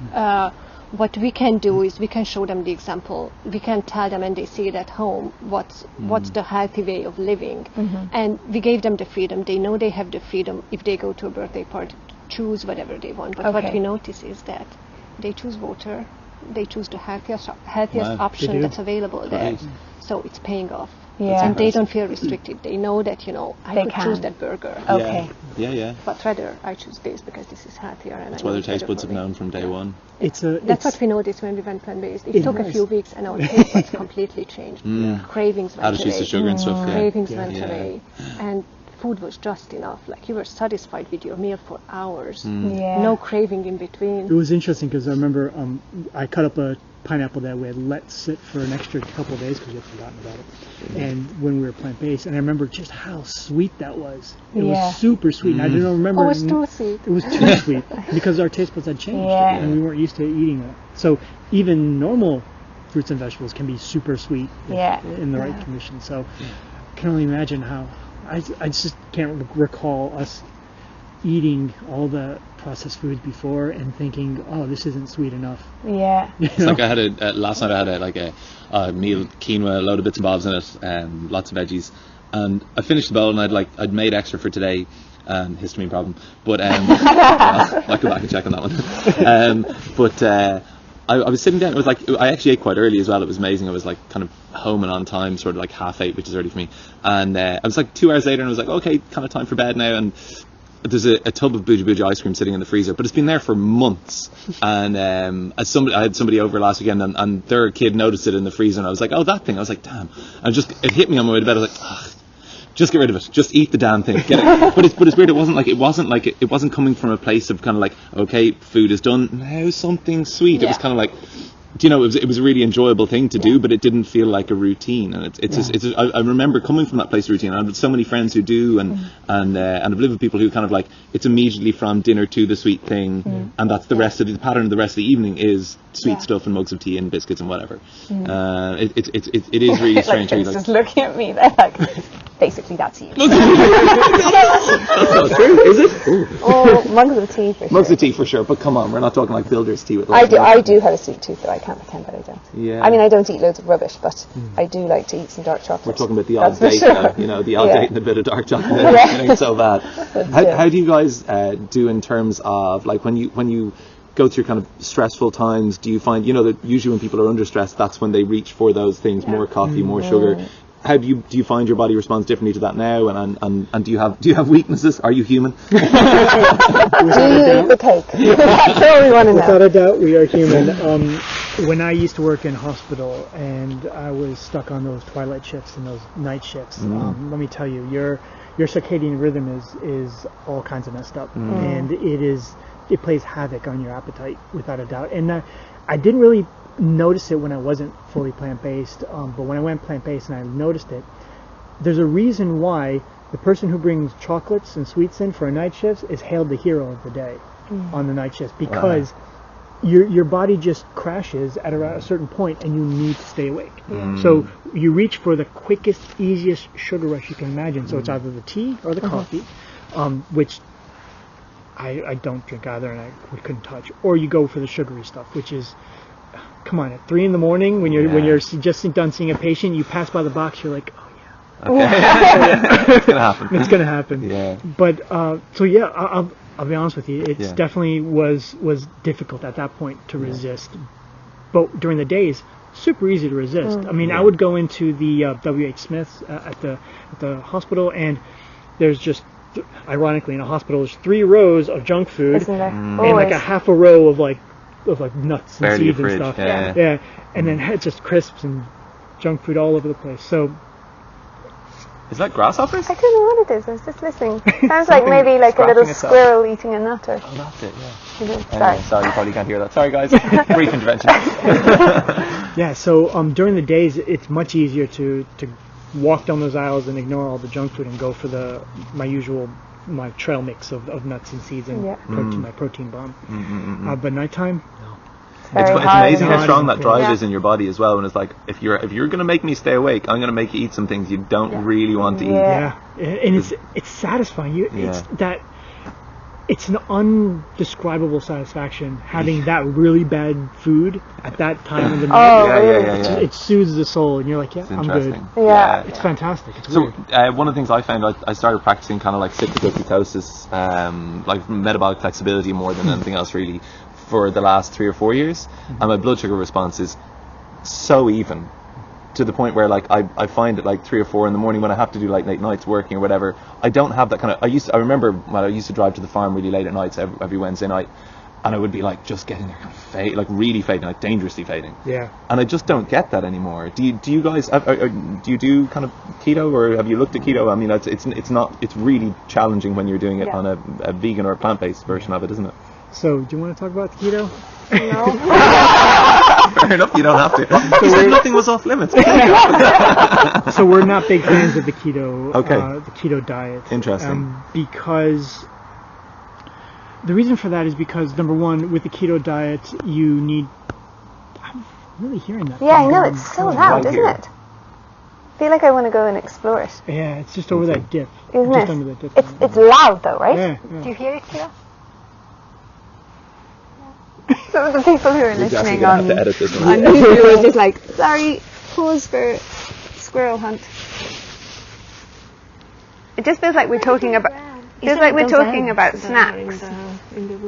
What we can do is we can show them the example. We can tell them, and they see it at home, what's the healthy way of living. And we gave them the freedom. They know they have the freedom if they go to a birthday party to choose whatever they want. But what we notice is that they choose water. They choose the healthiest option that's available there. So it's paying off. Yeah. And they don't feel restricted. They know that, I could choose that burger. Okay. Yeah. But rather, I choose this because this is healthier. And That's why their taste buds have known from day one. That's what we noticed when we went plant-based. It took a few weeks, and our taste buds completely changed. Cravings went Attitudes away. to sugar and stuff. Cravings went away. And food was just enough. Like, you were satisfied with your meal for hours. No craving in between. It was interesting because I remember I cut up a pineapple that we had let sit for an extra couple of days because we had forgotten about it. And when we were plant-based, and I remember just how sweet that was. It was super sweet. And I didn't remember. Oh, it was too sweet. It was too sweet because our taste buds had changed, and we weren't used to eating it. So even normal fruits and vegetables can be super sweet in the right conditions. So I can only imagine how. I just can't recall us eating all the processed foods before and thinking, oh, this isn't sweet enough. Yeah. It's like I had last night. I had a meal, quinoa, a load of bits and bobs in it, lots of veggies, and I finished the bowl and I'd made extra for today. Histamine problem, but I'll go back and check on that one. I was sitting down. It was like I actually ate quite early as well. It was amazing. I was like kind of home and on time, sort of like 8:30, which is early for me. And I was like 2 hours later, and I was like, okay, kind of time for bed now. And there's a tub of Booja Booja ice cream sitting in the freezer, but it's been there for months. And I had somebody over last weekend, and their kid noticed it in the freezer, and I was like, oh, that thing. I was like, damn. And it hit me on my way to bed. I was like, ugh. Just get rid of it. Just eat the damn thing. Get it. But it's weird. It wasn't coming from a place of kind of like, okay, food is done. Now something sweet. It was kind of like, you know, it was a really enjoyable thing to do, but it didn't feel like a routine. And I remember coming from that place of routine. I have so many friends who do, and I've lived with people who kind of like, it's immediately from dinner to the sweet thing, and that's the pattern of the rest of the evening is sweet stuff and mugs of tea and biscuits and whatever. It is really strange. Like, just looking at me, they're like, basically that's you. That's not true, is it? Ooh. Oh, mugs of tea for sure. Mugs of tea for sure, but come on, we're not talking like builder's tea with. I do have a sweet tooth, though. I can't pretend that I don't. Yeah. I mean, I don't eat loads of rubbish, but I do like to eat some dark chocolate. We're talking about the odd date, you know, the odd date and a bit of dark chocolate. It ain't so bad. How do you guys do in terms of like when you go through kind of stressful times? Do you find, you know, that usually when people are under stress, that's when they reach for those things, more coffee, more sugar? How do you find your body responds differently to that now? And do you have weaknesses? Are you human? Do you eat the cake? That's all we want to know. Without a doubt, we are human. When I used to work in hospital and I was stuck on those twilight shifts and those night shifts, let me tell you, your circadian rhythm is all kinds of messed up, and it plays havoc on your appetite without a doubt. And I didn't really notice it when I wasn't fully plant-based, but when I went plant-based and I noticed it, there's a reason why the person who brings chocolates and sweets in for a night shift is hailed the hero of the day on the night shift, because your body just crashes at a certain point and you need to stay awake. So you reach for the quickest, easiest sugar rush you can imagine. So it's either the tea or the coffee, which I don't drink either and I couldn't touch. Or you go for the sugary stuff, which is, come on, at 3 a.m. when you're just done seeing a patient, you pass by the box, you're like, oh yeah. It's gonna happen. It's gonna happen. Yeah. But so yeah, I'll be honest with you. It's definitely was difficult at that point to resist. But during the days, super easy to resist. I mean, I would go into the W.H. Smith's at the hospital, and there's just, ironically, in a hospital, there's 3 rows of junk food, Isn't there? and like a half a row of like nuts and Barely seeds a and fridge, stuff. yeah. And then it's just crisps and junk food all over the place. So Is that grasshoppers? I don't know what it is. I was just listening. Sounds like maybe like a little scratching itself. squirrel eating a nut or. Oh, that's it. Yeah. Sorry. Sorry, you probably can't hear that. Sorry, guys. Brief intervention. yeah, so during the days, it's much easier to walk down those aisles and ignore all the junk food and go for my trail mix of nuts and seeds and my protein bomb. But nighttime, no. It's amazing how strong that drive Yeah. is in your body as well. When it's like, if you're going to make me stay awake, I'm going to make you eat some things you don't really want to eat. Yeah, and it's satisfying. It's an undescribable satisfaction having that really bad food at that time of the night. It soothes the soul, and you're like, I'm good. Yeah. It's fantastic. It's So weird. one of the things I found, I started practicing kind of like cyclical ketosis, like metabolic flexibility more than anything else really, for the last 3 or 4 years, and my blood sugar response is so even, to the point where like I find it like 3 or 4 in the morning when I have to do like late nights working or whatever. I don't have that kind of. I remember when I used to drive to the farm really late at nights every Wednesday night, and I would be like just getting there kind of like really fading, like dangerously fading. Yeah. And I just don't get that anymore. Do you guys do you do kind of keto, or have you looked at keto? I mean, it's really challenging when you're doing it on a vegan or a plant-based version of it, isn't it? So, do you want to talk about keto? No. Fair enough, you don't have to. You said nothing was off limits. So we're not big fans of the keto. The keto diet. Interesting. Because the reason for that is because, number one, with the keto diet, you need. I'm really hearing that. Yeah, I know, it's so loud, isn't it? I feel like I want to go and explore it. Yeah, it's just over that dip. Isn't just it? under that dip. It's loud though, right? Yeah. Do you hear it, Kira? Some of the people who are listening on have to edit this one. YouTube are just like, sorry, pause for squirrel hunt. It just feels like we're talking about. Feels like we're talking about snacks.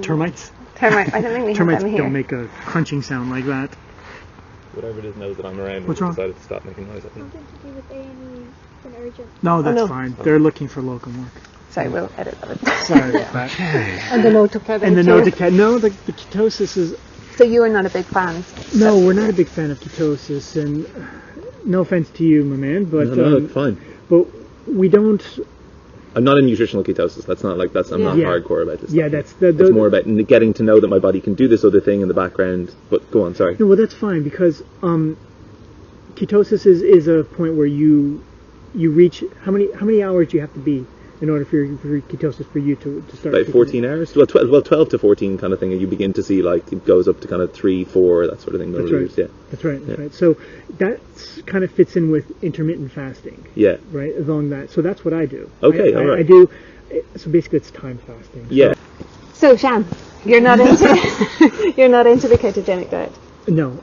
Termites? Termite. I don't think we have Termites them here. don't make a crunching sound like that. Whatever it is knows that I'm around. What's wrong? Decided to stop making noise. Something to do with A&E, an urgent. No, that's no. fine. They're looking for locum work. Sorry, we'll edit that. Sorry about that. And the note to Kevin. And the no to no, the ketosis is. So you are not a big fan? No, we're not a big fan of ketosis, and no offense to you, my man, but No, it's fine. But we don't. I'm not in nutritional ketosis. That's not I'm not Yeah. hardcore about this. Yeah, stuff. that's It's more about getting to know that my body can do this other thing in the background. But go on, sorry. No, well, that's fine because ketosis is a point where you reach how many hours do you have to be in order for ketosis for you to start? About 14 hours? Well, 12 to 14 kind of thing, and you begin to see like it goes up to kind of 3, 4, that sort of thing. That's right. Yeah. That's right. That's right. So that kind of fits in with intermittent fasting. Yeah. Right along that. So that's what I do. Okay. All right. I do. So basically, it's time fasting. Yeah. So Shan, you're not into you're not into the ketogenic diet. No.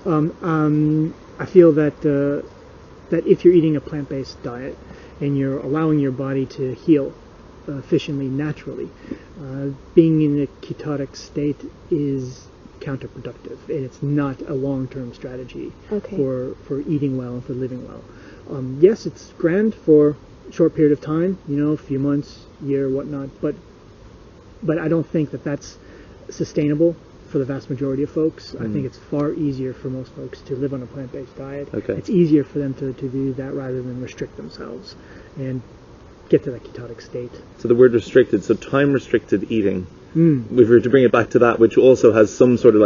I feel that that if you're eating a plant-based diet and you're allowing your body to heal efficiently, naturally, being in a ketotic state is counterproductive, and it's not a long-term strategy for eating well and for living well. Yes, it's grand for a short period of time, a few months, year, whatnot, but I don't think that that's sustainable for the vast majority of folks. I think it's far easier for most folks to live on a plant-based diet. Okay. It's easier for them to do that rather than restrict themselves and get to that ketotic state. So the word restricted, so time-restricted eating, if we were to bring it back to that, which also has some sort of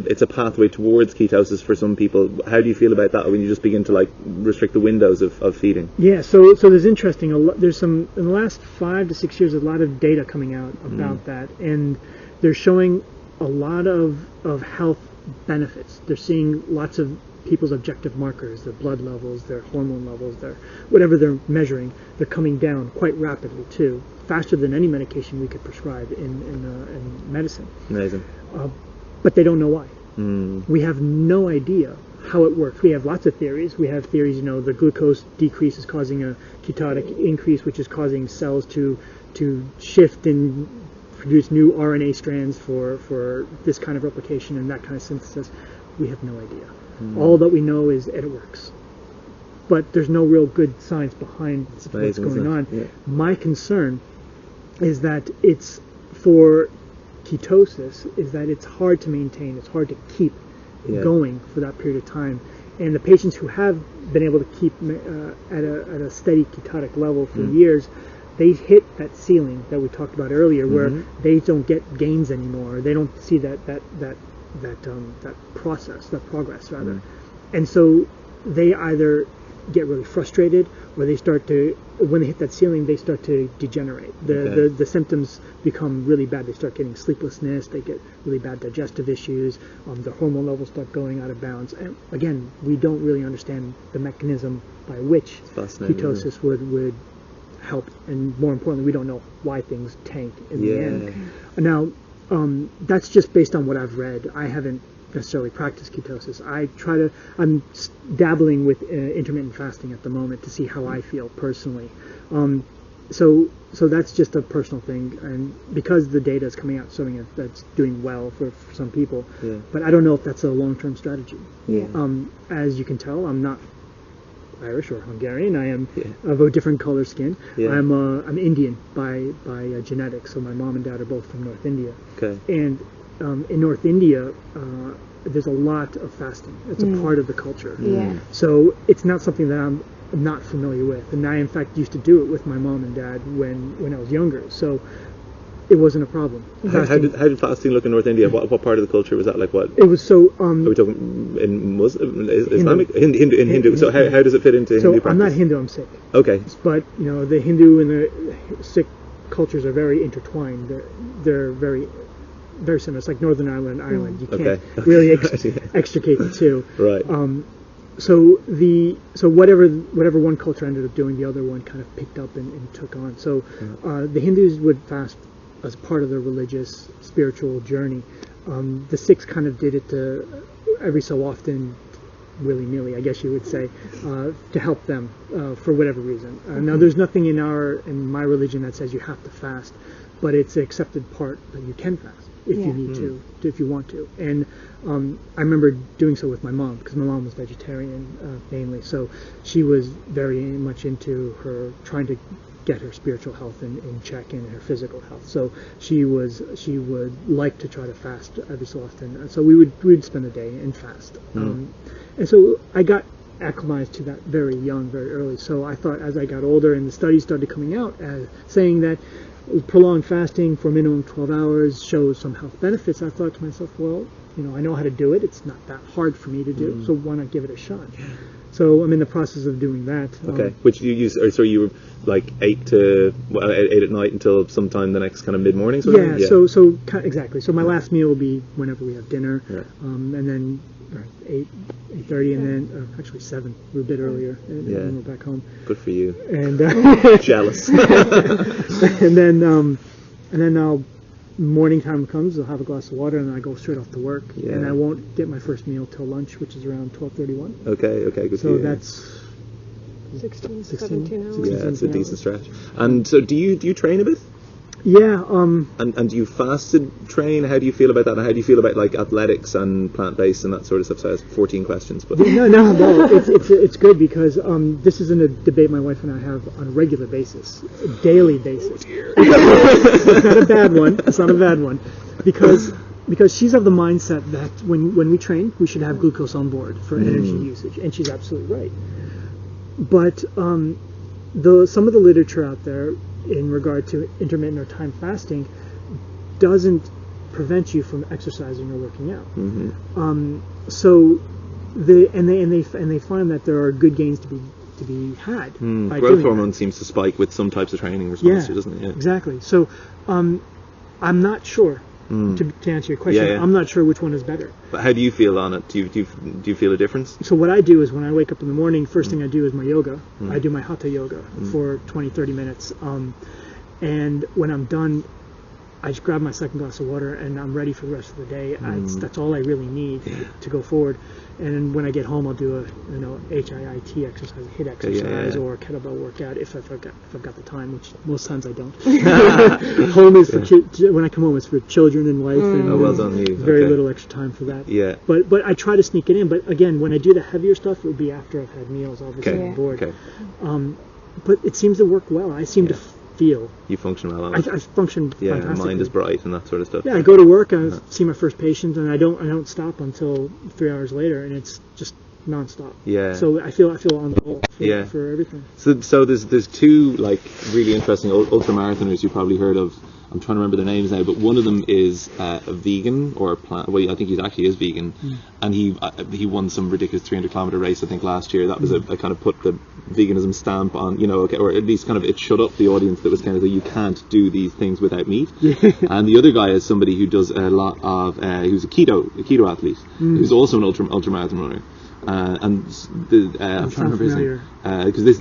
it's a pathway towards ketosis for some people. How do you feel about that when you just begin to restrict the windows of feeding? Yeah, so there's there's some, in the last 5 to 6 years, a lot of data coming out about that, and they're showing a lot of health benefits. They're seeing lots of people's objective markers, their blood levels, their hormone levels, their whatever they're measuring, they're coming down quite rapidly too, faster than any medication we could prescribe in medicine. Amazing. But they don't know why. We have no idea how it works. We have lots of theories. We have theories, the glucose decrease is causing a ketotic increase, which is causing cells to shift and produce new RNA strands for this kind of replication and that kind of synthesis. We have no idea. All that we know is that it works. But there's no real good science behind what's going on. Yeah. My concern is that it's for ketosis, is that it's hard to maintain, it's hard to keep going for that period of time. And the patients who have been able to keep at a steady ketotic level for years, they hit that ceiling that we talked about earlier, where they don't get gains anymore. They don't see that progress rather, and so they either get really frustrated, or they start to, when they hit that ceiling, they start to degenerate. The symptoms become really bad. They start getting sleeplessness. They get really bad digestive issues. The hormone levels start going out of bounds. And again, we don't really understand the mechanism by which ketosis would help, and more importantly, we don't know why things tank in the end. Now, that's just based on what I've read. I haven't necessarily practiced ketosis. I'm dabbling with intermittent fasting at the moment to see how I feel personally. So that's just a personal thing, and because the data is coming out showing it, that's doing well for some people. But I don't know if that's a long-term strategy. As you can tell, I'm not Irish or Hungarian. I am of a different color skin. I'm Indian by genetics. So my mom and dad are both from North India. And in North India, there's a lot of fasting. It's a part of the culture. So it's not something that I'm not familiar with. And I, in fact, used to do it with my mom and dad when I was younger. So it wasn't a problem. How did fasting look in North India? What part of the culture was that? Like what? It was so. Are we talking in Muslim, Islamic, Hindu? So how does it fit into Hindu practice? I'm not Hindu. I'm Sikh. Okay. But the Hindu and the Sikh cultures are very intertwined. They're very similar. It's like Northern Ireland and Ireland. You can't really extricate the two. Right. So whatever one culture ended up doing, the other one kind of picked up and took on. So the Hindus would fast as part of their religious, spiritual journey. The Sikhs kind of did it every so often, willy-nilly, I guess you would say, to help them for whatever reason. Now, there's nothing in my religion that says you have to fast, but it's an accepted part that you can fast if you need to, if you want to. And I remember doing so with my mom, because my mom was vegetarian mainly, so she was very much into her trying to get her spiritual health in check and her physical health. So she would like to try to fast every so often. So we would spend a day and fast. And so I got acclimatized to that very young, very early. So I thought as I got older and the studies started coming out saying that prolonged fasting for a minimum of 12 hours shows some health benefits, I thought to myself, well, I know how to do it. It's not that hard for me to do, so why not give it a shot? So I'm in the process of doing that. Okay, which you use, so you were like 8 at night until sometime the next kind of mid-morning? Yeah, so exactly. So my last meal will be whenever we have dinner, and then 8:30, and then actually 7. We're a bit earlier, and we're back home. Good for you. And jealous. and then I'll. Morning time comes, I'll have a glass of water, and then I go straight off to work. And I won't get my first meal till lunch, which is around 12:31. Okay, good. So that's 16, 17 hours. Yeah, it's a decent stretch. And so, do you train a bit? Yeah. And do you fasted train? How do you feel about that? And how do you feel about like athletics and plant-based and that sort of stuff? So that's 14 questions, but no. It's good because this isn't a debate my wife and I have on a regular basis, a daily basis. It's not a bad one. It's not a bad one, because she's of the mindset that when we train, we should have glucose on board for energy usage, and she's absolutely right. But some of the literature out there in regard to intermittent or time fasting doesn't prevent you from exercising or working out. So they find that there are good gains to be had by growth doing hormone that. seems to spike with some types of training response to, doesn't it? Yeah, exactly. So I'm not sure. To answer your question, I'm not sure which one is better. But how do you feel on it? Do you feel a difference? So what I do is when I wake up in the morning, first thing I do is my yoga. I do my hatha yoga for 20-30 minutes. And when I'm done, I just grab my second glass of water and I'm ready for the rest of the day. That's all I really need to go forward. And then when I get home, I'll do a HIIT exercise, HIIT exercise, or a kettlebell workout if I've got the time, which most times I don't. Home is for when I come home, it's for children and wife, and well done, you. Very little extra time for that. Yeah. But I try to sneak it in. But again, when I do the heavier stuff, it would be after I've had meals, obviously on board. Okay. But it seems to work well. I seem to feel. You function well. I function fantastically. Mind is bright and that sort of stuff. Yeah, I go to work, I see my first patient, and I don't stop until 3 hours later, and it's just nonstop. Yeah. So I feel on the whole for everything. So there's two like really interesting ultramarathoners you probably heard of. I'm trying to remember their names now, but one of them is a vegan or a plant. Well, I think he actually is vegan, and he won some ridiculous 300-kilometer race I think last year. That was a kind of put the veganism stamp on, or at least kind of it shut up the audience that was kind of like, you can't do these things without meat. And the other guy is somebody who does a lot of who's a keto athlete, who's also an ultramarathon runner. I'm trying to remember his name because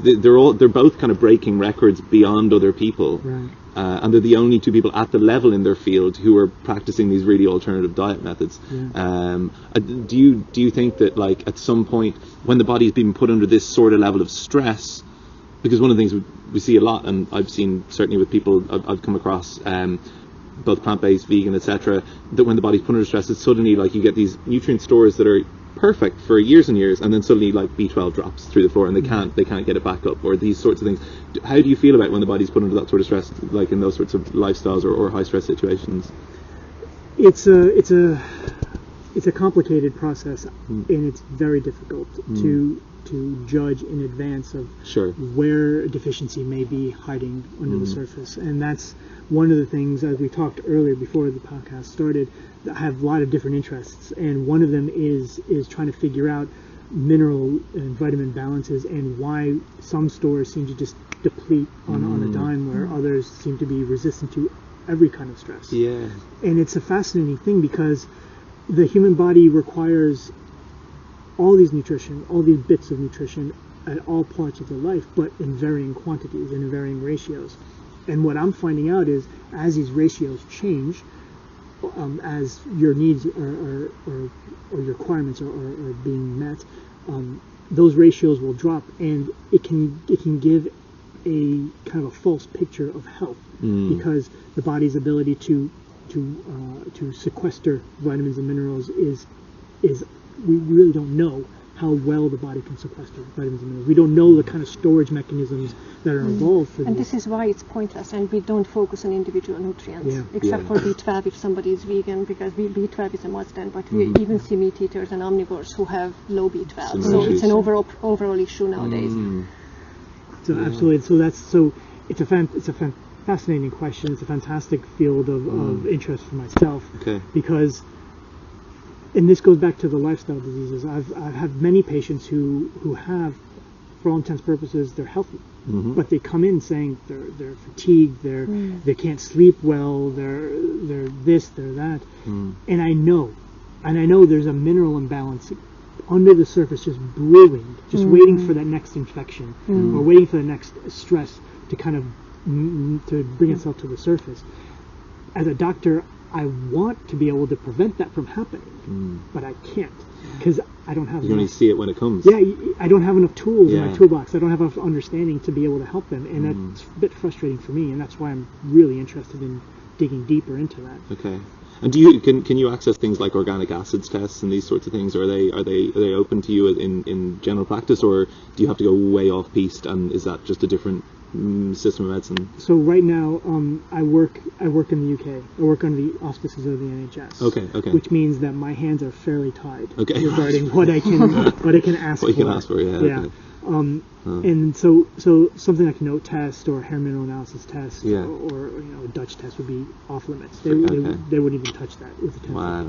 they're both kind of breaking records beyond other people. Right. And they're the only two people at the level in their field who are practicing these really alternative diet methods. Do you think that like at some point when the body's been put under this sort of level of stress, because one of the things we see a lot, and I've seen certainly with people I've come across, both plant-based, vegan, etc., that when the body's put under stress, it's suddenly like you get these nutrient stores that are perfect for years and years, and then suddenly like B12 drops through the floor and they can't get it back up, or these sorts of things. How do you feel about when the body's put under that sort of stress, like in those sorts of lifestyles or high stress situations? It's a complicated process, and it's very difficult to judge in advance of where a deficiency may be hiding under the surface. And that's one of the things, as we talked earlier before the podcast started, I have a lot of different interests, and one of them is trying to figure out mineral and vitamin balances and why some stores seem to just deplete on a dime where others seem to be resistant to every kind of stress. Yeah. And it's a fascinating thing because the human body requires all these nutrition, all these bits of nutrition at all parts of their life, but in varying quantities and in varying ratios. And what I'm finding out is as these ratios change, as your needs or your requirements are being met, those ratios will drop, and it can give a kind of a false picture of health because the body's ability to sequester vitamins and minerals is we really don't know how well the body can sequester vitamins and minerals. We don't know the kind of storage mechanisms that are involved for And these. this is why it's pointless, and we don't focus on individual nutrients, Yeah. except Yeah. for B12 if somebody is vegan, because B12 is a must then, but we even see meat eaters and omnivores who have low B12. Some So issues. it's an overall issue nowadays. So absolutely. So it's a fascinating question. It's a fantastic field of interest for myself. Okay. Because, and this goes back to the lifestyle diseases. I've had many patients who have, for all intents and purposes, they're healthy, but they come in saying they're fatigued, they can't sleep well, they're this, they're that, and I know there's a mineral imbalance under the surface, just brewing, just waiting for that next infection or waiting for the next stress to kind of to bring itself to the surface. As a doctor, I want to be able to prevent that from happening, but I can't because I don't have. You only see it when it comes. Yeah, I don't have enough tools in my Yeah. toolbox. I don't have enough understanding to be able to help them, and that's a bit frustrating for me. And that's why I'm really interested in digging deeper into that. Okay. And do you can you access things like organic acids tests and these sorts of things? Or are they open to you in general practice, or do you have to go way off piste? And is that just a different system of medicine? So right now, I work in the UK. I work under the auspices of the NHS. Okay. Which means that my hands are fairly tied regarding Right. what I can ask What for. you can ask for, yeah. Okay. And so something like a note test or a hair mineral analysis test Yeah. or a Dutch test would be off limits. Okay. They wouldn't even touch that with a 10-foot Wow.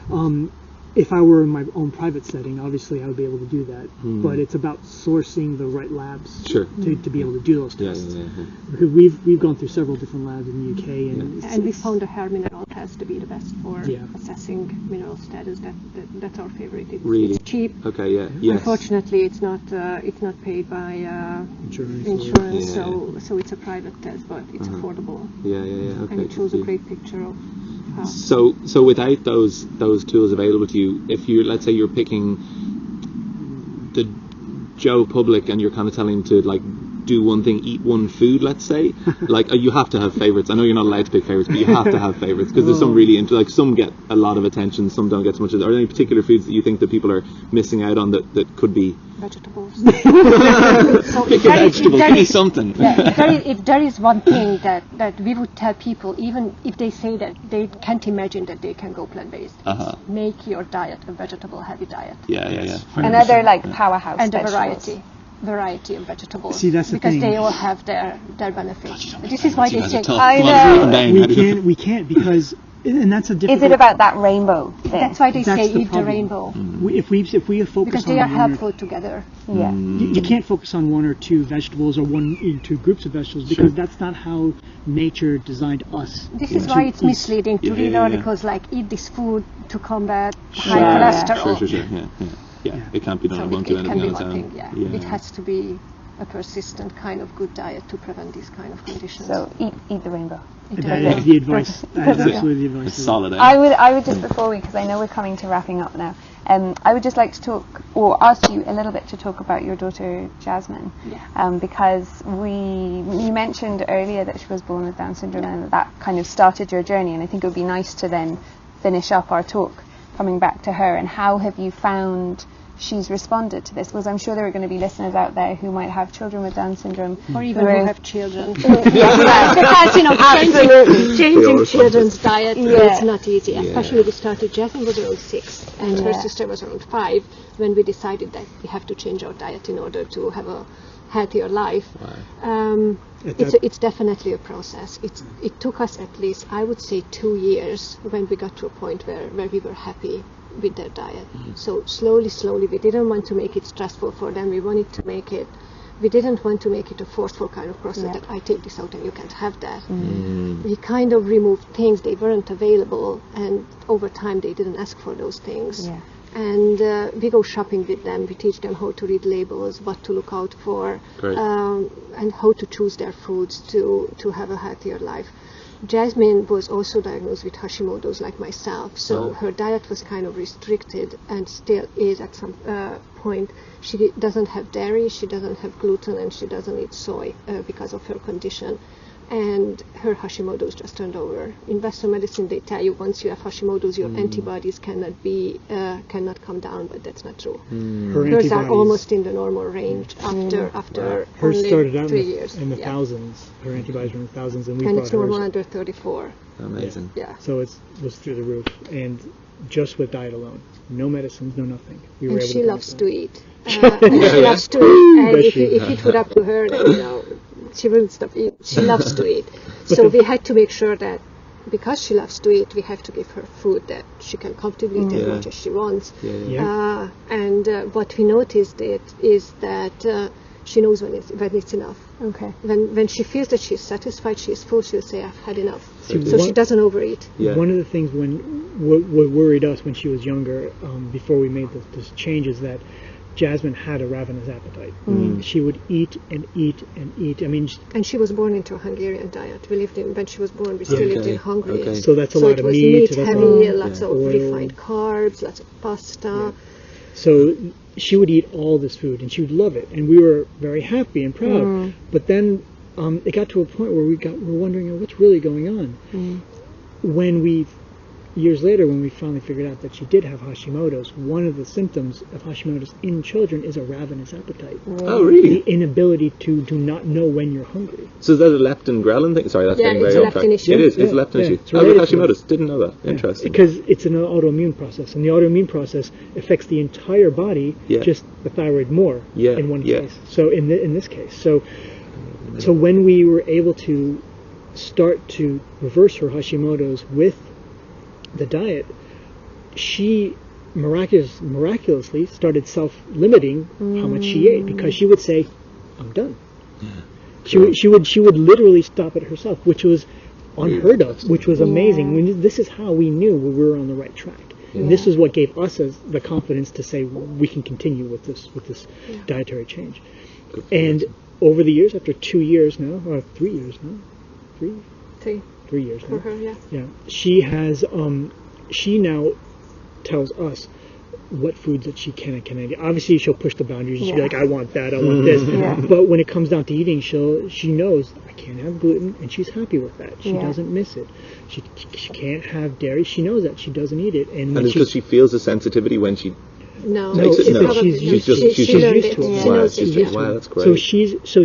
pole. If I were in my own private setting, obviously I would be able to do that. But it's about sourcing the right labs Sure. to be able to do those Yeah, tests. yeah. Because we've gone through several different labs in the UK, and And we found the hair mineral test to be the best for Yeah. assessing mineral status. That's our favorite. Really? It's cheap. Okay, yeah. Yes. Unfortunately, it's not paid by insurance. so it's a private test, but it's affordable, Yeah, okay. and it shows a good. great picture of how. So without those tools available to you, if you let's say you're picking the Joe public and you're kind of telling him to like do one thing, eat one food, let's say, like you have to have favorites. I know you're not allowed to pick favorites, but you have to have favorites because there's some really like some get a lot of attention, some don't get so much. Are there any particular foods that you think that people are missing out on that could be? Vegetables. So Pick a vegetable, give me something. if there is one thing that we would tell people, even if they say that they can't imagine that they can go plant-based, make your diet a vegetable-heavy diet. Yeah. Another like powerhouse And a vegetables. variety of vegetables. See, that's the because thing. they all have their benefits. This is why they say, I know. We can't because, and that's a different. Is it about that rainbow thing? that's why they That's say the eat the problem. rainbow, If we focus because on they are one or- helpful together. Yeah. You can't focus on one or two vegetables or two groups of vegetables because that's not how nature designed us. This is why it's misleading to read yeah. articles like eat this food to combat high Yeah. cholesterol. Sure. Yeah. It can't be done. So It won't it do can anything be on its one own. thing, yeah. It has to be a persistent kind of good diet to prevent these kind of conditions. So eat the rainbow. Eat the That rainbow. is the advice. That is absolutely the advice. It's solid. Eh? I would just before we, because I know we're coming to wrapping up now. I would just like to talk or ask you a little bit to talk about your daughter Jasmine, because you mentioned earlier that she was born with Down syndrome and that kind of started your journey. And I think it would be nice to then finish up our talk coming back to her. And how have you found she's responded to this? Because I'm sure there are going to be listeners out there who might have children with Down syndrome, Or even who have children. Absolutely. Changing children's diet Yeah. is not easy. Especially we started, Jasmine was around 6 and her sister was around 5 when we decided that we have to change our diet in order to have a healthier life. It's definitely a process. It took us at least, I would say, 2 years when we got to a point where we were happy with their diet. So slowly, we didn't want to make it stressful for them. We didn't want to make it a forceful kind of process that I take this out and you can't have that. We kind of removed things, they weren't available, and over time they didn't ask for those things. Yeah. And we go shopping with them, we teach them how to read labels, what to look out for, and how to choose their foods to have a healthier life. Jasmine was also diagnosed with Hashimoto's like myself, so her diet was kind of restricted and still is at some point, she doesn't have dairy, she doesn't have gluten, and she doesn't eat soy because of her condition. And her Hashimoto's just turned over. In Western medicine, they tell you once you have Hashimoto's, your antibodies cannot come down, but that's not true. Hers are almost in the normal range after Hers only started out 3 years. in the thousands. Her antibodies were in the thousands, and we And brought it's normal hers. under 34. Amazing. Yeah. So it was through the roof, and just with diet alone, no medicines, no nothing. We were And able she to loves pass to that. eat. She loves to eat. And Does if she? it would up to her, then she wouldn't stop eating. She loves to eat. But So we had to make sure that because she loves to eat, we have to give her food that she can comfortably eat as much as she wants. Yeah. And what we noticed is that she knows when it's enough. Okay. When she feels that she's satisfied, she's full, she'll say, I've had enough. See, So she one- doesn't overeat. Yeah. One of the things what worried us when she was younger, before we made this change, is that Jasmine had a ravenous appetite. She would eat and eat and eat. I mean, And she was born into a Hungarian diet. When she was born, we still lived in Hungary. Okay. so that's a So lot it of was meat. meat that's a heavy, lot- lots of oil. refined carbs, lots of pasta. So she would eat all this food, and she would love it, and we were very happy and proud. But then it got to a point where we're wondering what's really going on. Years later, when we finally figured out that she did have Hashimoto's, one of the symptoms of Hashimoto's in children is a ravenous appetite. Oh, really? The inability to do not know when you're hungry. So is that a leptin ghrelin thing? Sorry, that's Yeah, getting it's very a off track. leptin issue. It is. It's a Yeah, leptin yeah, issue. it's Oh, with related to Hashimoto's. Didn't know that. Interesting. Because it's an autoimmune process, and the autoimmune process affects the entire body, Yeah. just the thyroid more Yeah, in one yeah. case. So in this case, so when we were able to start to reverse her Hashimoto's with the diet, she miraculously started self-limiting how much she ate, because she would say, "I'm done." She would literally stop it herself, which was unheard of, which was amazing. This is how we knew we were on the right track, and this is what gave us the confidence to say we can continue with this dietary change. And over the years, after 2 years now, or 3 years now, 3 years For now, her, yeah. yeah, she has she now tells us what foods that she can and cannot eat. Obviously, she'll push the boundaries. She'll be like, "I want that, I want this." But when it comes down to eating, she knows I can't have gluten, and she's happy with that. She doesn't miss it. She can't have dairy. She knows that she doesn't eat it, and And when it's because she feels a sensitivity when she No, Makes it- it's no, probably- she's just- she she's learned used it. to it. She Wow, knows she's it, just- yeah. wow, that's great.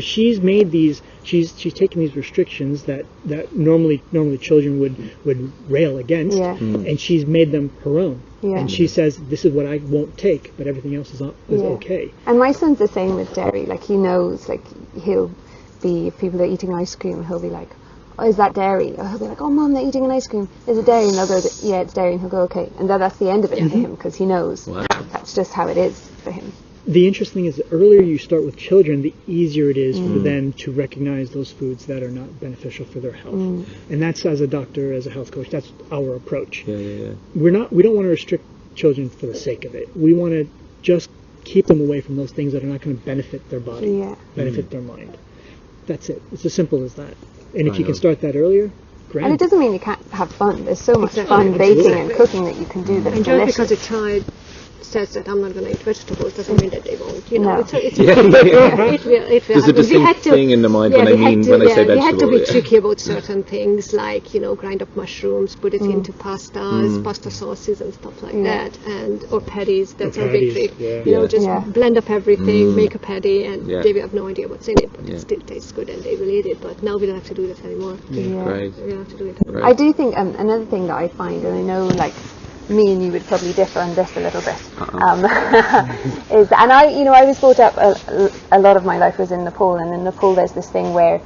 she's made these. She's taken these restrictions that normally children would rail against, and she's made them her own. Yeah. And she says, "This is what I won't take, but everything else is okay." And my son's the same with dairy. Like, he knows, like, he'll be, if people are eating ice cream, he'll be like, "Oh, is that dairy?" Or he'll be like, "Oh, Mom, they're eating an ice cream. Is it dairy?" And they'll go, "Yeah, it's dairy." And he'll go, "Okay." And that's the end of it for him, because he knows that's just how it is for him. The interesting is, the earlier you start with children, the easier it is for them to recognize those foods that are not beneficial for their health. And that's, as a doctor, as a health coach, that's our approach. We don't want to restrict children for the sake of it. We want to just keep them away from those things that are not going to benefit their body, benefit their mind. That's it. It's as simple as that. And if you can start that earlier, great. And it doesn't mean you can't have fun. There's so much Exactly. fun baking and Exactly. cooking that you can do that's And just delicious. because a child says that I'm not going to eat vegetables doesn't mean that they won't. You know, No. it's Yeah, yeah. it will There's a happen. We distinct had to, thing in the mind when I we had mean to- when I say We had to vegetable, be yeah. tricky about certain things, like, you know, grind up mushrooms, put it into pastas, pasta sauces and stuff like that, or patties. That's our big patties, thing. yeah. You know, Yeah. just Yeah. blend up everything, make a patty, and Yeah. they will have no idea what's in it, but Yeah. it still tastes good and they will eat it. But now we don't have to do that anymore. Yeah. Great. We don't have to do it. Right. I do think another thing that I find, and I know, like, me and you would probably differ on this a little bit, is, and I was brought up, a lot of my life was in Nepal, and in Nepal there's this thing where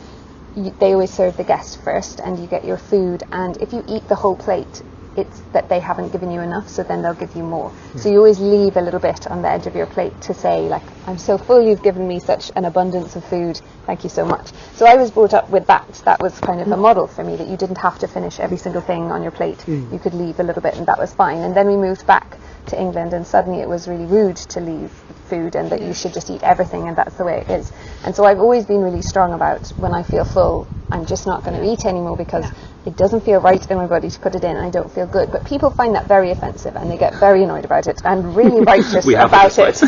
they always serve the guest first, and you get your food, and if you eat the whole plate, it's that they haven't given you enough, so then they'll give you more. So you always leave a little bit on the edge of your plate to say, like, "I'm so full, you've given me such an abundance of food, thank you so much." So I was brought up with that. That was kind of a model for me, that you didn't have to finish every single thing on your plate. You could leave a little bit, and that was fine. And then we moved back to England, and suddenly it was really rude to leave food, and that you should just eat everything, and that's the way it is. And so I've always been really strong about, when I feel full, I'm just not going to eat anymore, because it doesn't feel right in my body to put it in, and I don't feel good. But people find that very offensive, and they get very annoyed about it, and really righteous about it.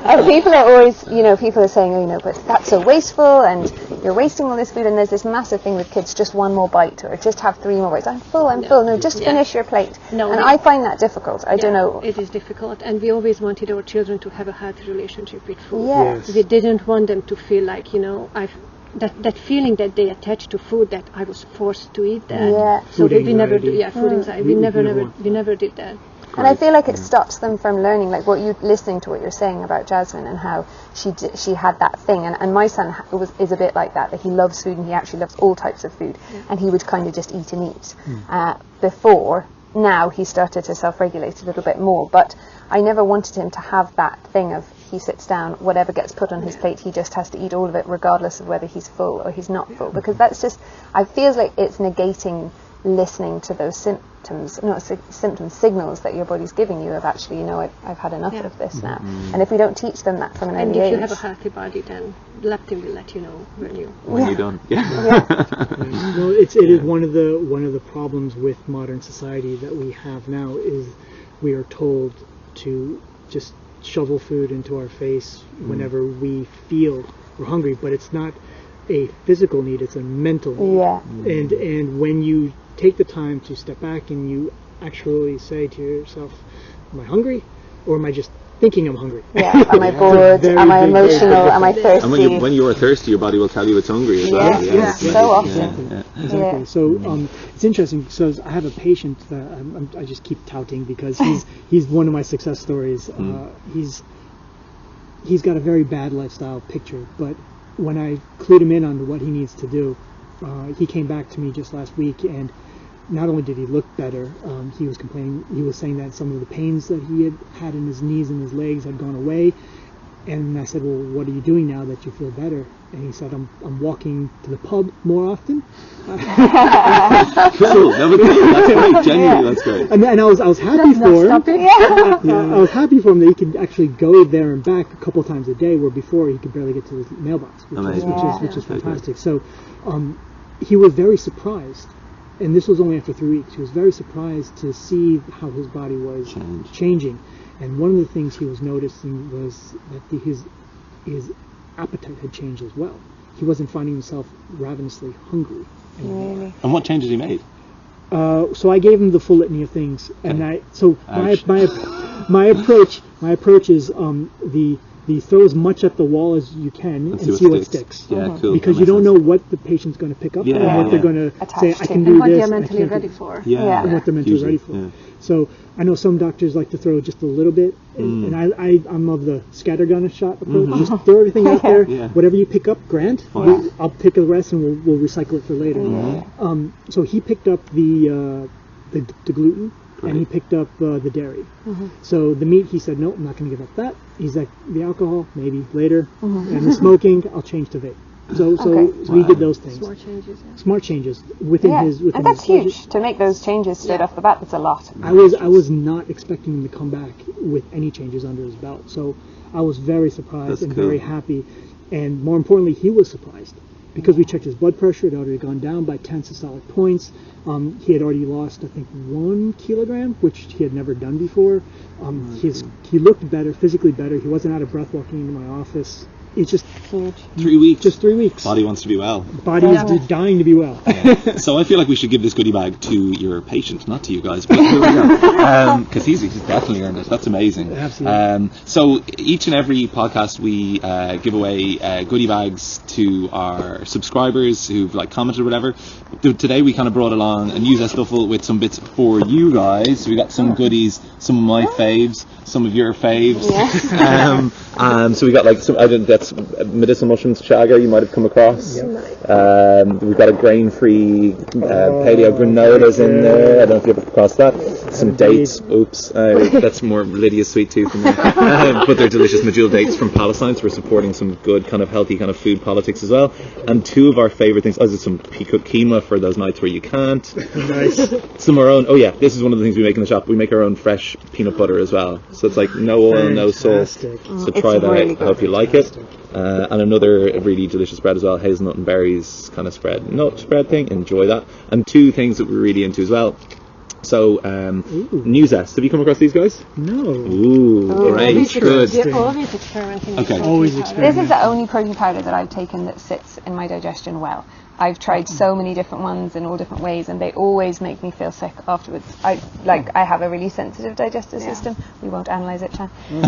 And people are always, people are saying, but that's so wasteful, and you're wasting all this food. And there's this massive thing with kids, just one more bite, or just have 3 more bites. I'm full. No, just finish your plate. No, and I find that difficult. I don't know. It is difficult, and we always wanted our children to have a healthy relationship with food. Yes. We didn't want them to feel like, that feeling that they attach to food, that I was forced to eat that. Yeah. So Food we never do. anxiety. Yeah, food anxiety. We never did that. And I feel like it stops them from learning, like listening to what you're saying about Jasmine, and how she had that thing. And my son is a bit like that he loves food, and he actually loves all types of food, and he would kind of just eat and eat. Before, now he started to self-regulate a little bit more, but I never wanted him to have that thing of, he sits down, whatever gets put on his plate, he just has to eat all of it, regardless of whether he's full or he's not full, because that's just, I feel like it's negating listening to those signals that your body's giving you of, actually, I've had enough of this now. And if we don't teach them that from an early age. And if you have a healthy body, then leptin will let you know when you're done. Well, it is one of the problems with modern society that we have now, is we are told to just shovel food into our face whenever we feel we're hungry, but it's not a physical need, it's a mental need. And when you take the time to step back and you actually say to yourself, am I hungry, or am I just thinking I'm hungry? Am I bored? Am I emotional? Am I thirsty? And when you are thirsty, your body will tell you it's hungry as well. So often. Exactly. So it's interesting, because I have a patient that I just keep touting, because he's one of my success stories. He's got a very bad lifestyle picture, but when I clued him in on what he needs to do, he came back to me just last week, and not only did he look better, he was complaining. He was saying that some of the pains that he had in his knees and his legs had gone away. And I said, well, what are you doing now that you feel better? And he said, I'm walking to the pub more often. Cool. That's great. Genuinely, that's great. And I was happy for him. I was happy for him that he could actually go there and back a couple of times a day, where before he could barely get to his mailbox, which is fantastic. So he was very surprised. And this was only after 3 weeks. He was very surprised to see how his body was changing. And one of the things he was noticing was that his appetite had changed as well. He wasn't finding himself ravenously hungry anymore. Really? And what changes he made? So I gave him the full litany of things, and my approach is the throw as much at the wall as you can and see what sticks. Yeah, cool. Because you don't know what the patient's going to pick up and what they're going to say, I can do and this. What they're mentally ready for. And what they're mentally ready for. Yeah. So I know some doctors like to throw just a little bit, and I'm of the scattergun shot approach. Just throw everything out there. Whatever you pick up, grant. I'll pick the rest, and we'll recycle it for later. So he picked up the gluten. Great. And he picked up the dairy. So the meat, he said, no, I'm not going to give up that. He's like, the alcohol, maybe later. And the smoking, I'll change to vape. So he did those things. Smart changes within his. And that's huge to make those changes straight off the bat. That's a lot. I was not expecting him to come back with any changes under his belt. So I was very surprised very happy, and more importantly, he was surprised. Because we checked his blood pressure, it had already gone down by 10 systolic points. He had already lost, I think, 1 kilogram, which he had never done before. He looked better, physically better. He wasn't out of breath walking into my office. It's just huge. 3 weeks. Just 3 weeks. Body wants to be well. Body is dying to be well. So I feel like we should give this goodie bag to your patient, not to you guys, but here we go. Because he's definitely earned it. That's amazing. Absolutely. So each and every podcast we give away goodie bags to our subscribers who've commented or whatever. Today we kind of brought along a news stuffle with some bits for you guys. So we got some goodies, some of my faves, some of your faves. So we got some. I didn't get that's medicinal mushrooms chaga you might have come across. We've got a grain-free paleo granolas in there. I don't know if you've ever across that. Some dates. Oops, that's more Lydia's sweet tooth than that. But they're delicious medjool dates from Palestine, so we're supporting some good kind of healthy kind of food politics as well. And two of our favourite things, there's some pre-cooked quinoa for those nights where you can't. Nice. Some of our own, this is one of the things we make in the shop. We make our own fresh peanut butter as well. So it's like no oil, no salt. So try that really out. I hope you like it. And another really delicious spread as well, hazelnut and berries kind of spread. Nut spread thing, enjoy that. And two things that we're really into as well. So, New Zest. Have you come across these guys? No. Ooh, great. Good. They're always experimenting. Okay. Always experimenting. This is the only protein powder that I've taken that sits in my digestion well. I've tried so many different ones in all different ways, and they always make me feel sick afterwards. I have a really sensitive digestive system. We won't analyse it, Shan. We'll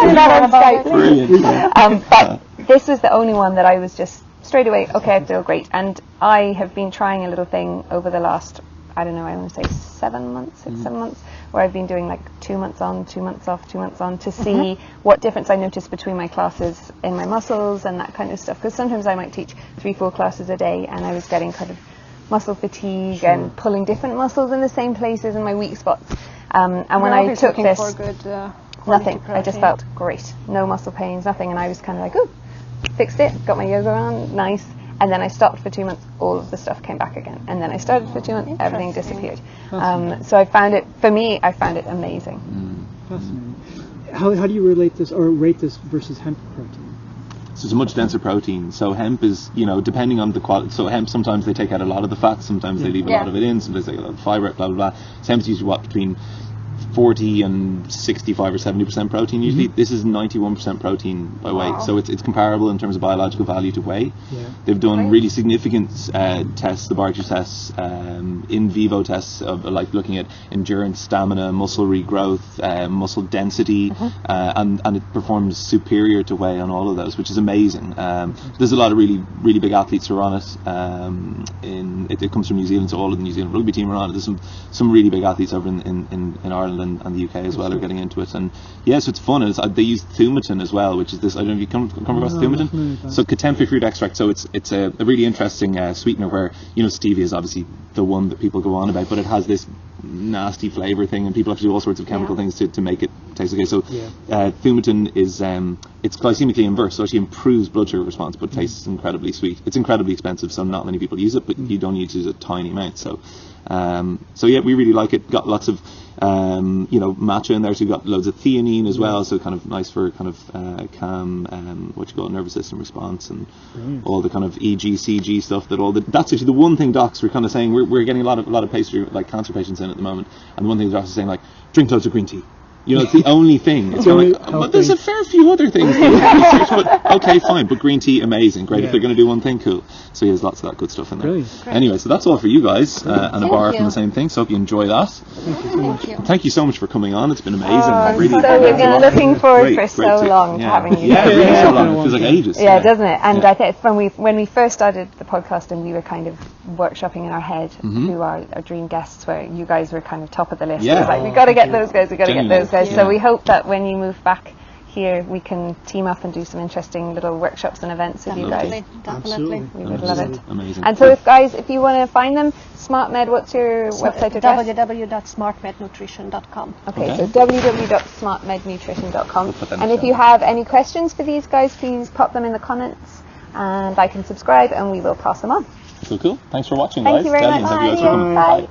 do that on Skype. But this was the only one that I was just straight away, okay, I feel great. And I have been trying a little thing over the last, I want to say 7 months, 6, 7 months, where I've been doing like 2 months on, 2 months off, 2 months on, to see what difference I notice between my classes in my muscles and that kind of stuff. Because sometimes I might teach 3-4 classes a day, and I was getting kind of muscle fatigue and pulling different muscles in the same places in my weak spots. And when I took this, nothing. I just felt great. No muscle pains, nothing. And I was kind of like, fixed it, got my yoga on, nice. And then I stopped for 2 months, all of the stuff came back again. And then I started for 2 months, everything disappeared. So I found it amazing. Fascinating. How do you relate this or rate this versus hemp protein? So it's a much denser protein. So hemp is, depending on the quality. So hemp, sometimes they take out a lot of the fat, sometimes they leave a lot of it in, sometimes they take a lot of fibre, blah, blah, blah. So hemp's usually between 40 and 65 or 70% protein usually. This is 91% protein by weight, so it's comparable in terms of biological value to whey. They've done really significant tests, laboratory tests, in vivo tests of like looking at endurance, stamina, muscle regrowth, muscle density, and it performs superior to whey on all of those, which is amazing. There's a lot of really big athletes who are on it. It comes from New Zealand, so all of the New Zealand rugby team are on it. There's some really big athletes over in Ireland and the UK as well are getting into it, and so it's fun. They use thumatin as well, which is this, I don't know if you come across thumatin. So contemporary fruit extract. So it's a really interesting sweetener where stevia is obviously the one that people go on about, but it has this nasty flavour thing, and people have to do all sorts of chemical things to make it taste okay. So thumatin is it's glycemically inverse, so it actually improves blood sugar response, but tastes incredibly sweet. It's incredibly expensive, so not many people use it, but you don't need to use a tiny amount. So we really like it. Got lots of matcha in there, so you've got loads of theanine as well, so kind of nice for kind of calm nervous system response, and all the kind of EG/CG stuff that's actually the one thing docs were kind of saying. We're getting a lot of like cancer patients in at the moment, and the one thing the doctors are saying, like, drink loads of green tea. It's the only thing. It's kind of like, but there's a fair few other things that we research, but okay, fine. But green tea, amazing, great. If they're going to do one thing, cool. So there's lots of that good stuff in there. Brilliant. Anyway, so that's all for you guys, and a bar from the same thing. So hope you enjoy that. Thank you so much. Thank you so much for coming on. It's been amazing. We've been looking forward for so long to having you. Yeah, really so long. It feels like ages. Yeah, doesn't it? And I think when we first started the podcast, and we were kind of workshopping in our head who our dream guests were, you guys were kind of top of the list. It was like, we got to get those guys. We got to get those guys. So we hope that when you move back here, we can team up and do some interesting little workshops and events with you guys. Definitely. We would love it. Amazing. And so if you want to find them, SmartMed, what's your website address? www.smartmednutrition.com. Okay, so www.smartmednutrition.com. And if you have any questions for these guys, please pop them in the comments, and like and subscribe, and we will pass them on. Cool. Thanks for watching, Thank guys. you very much. Bye. Bye.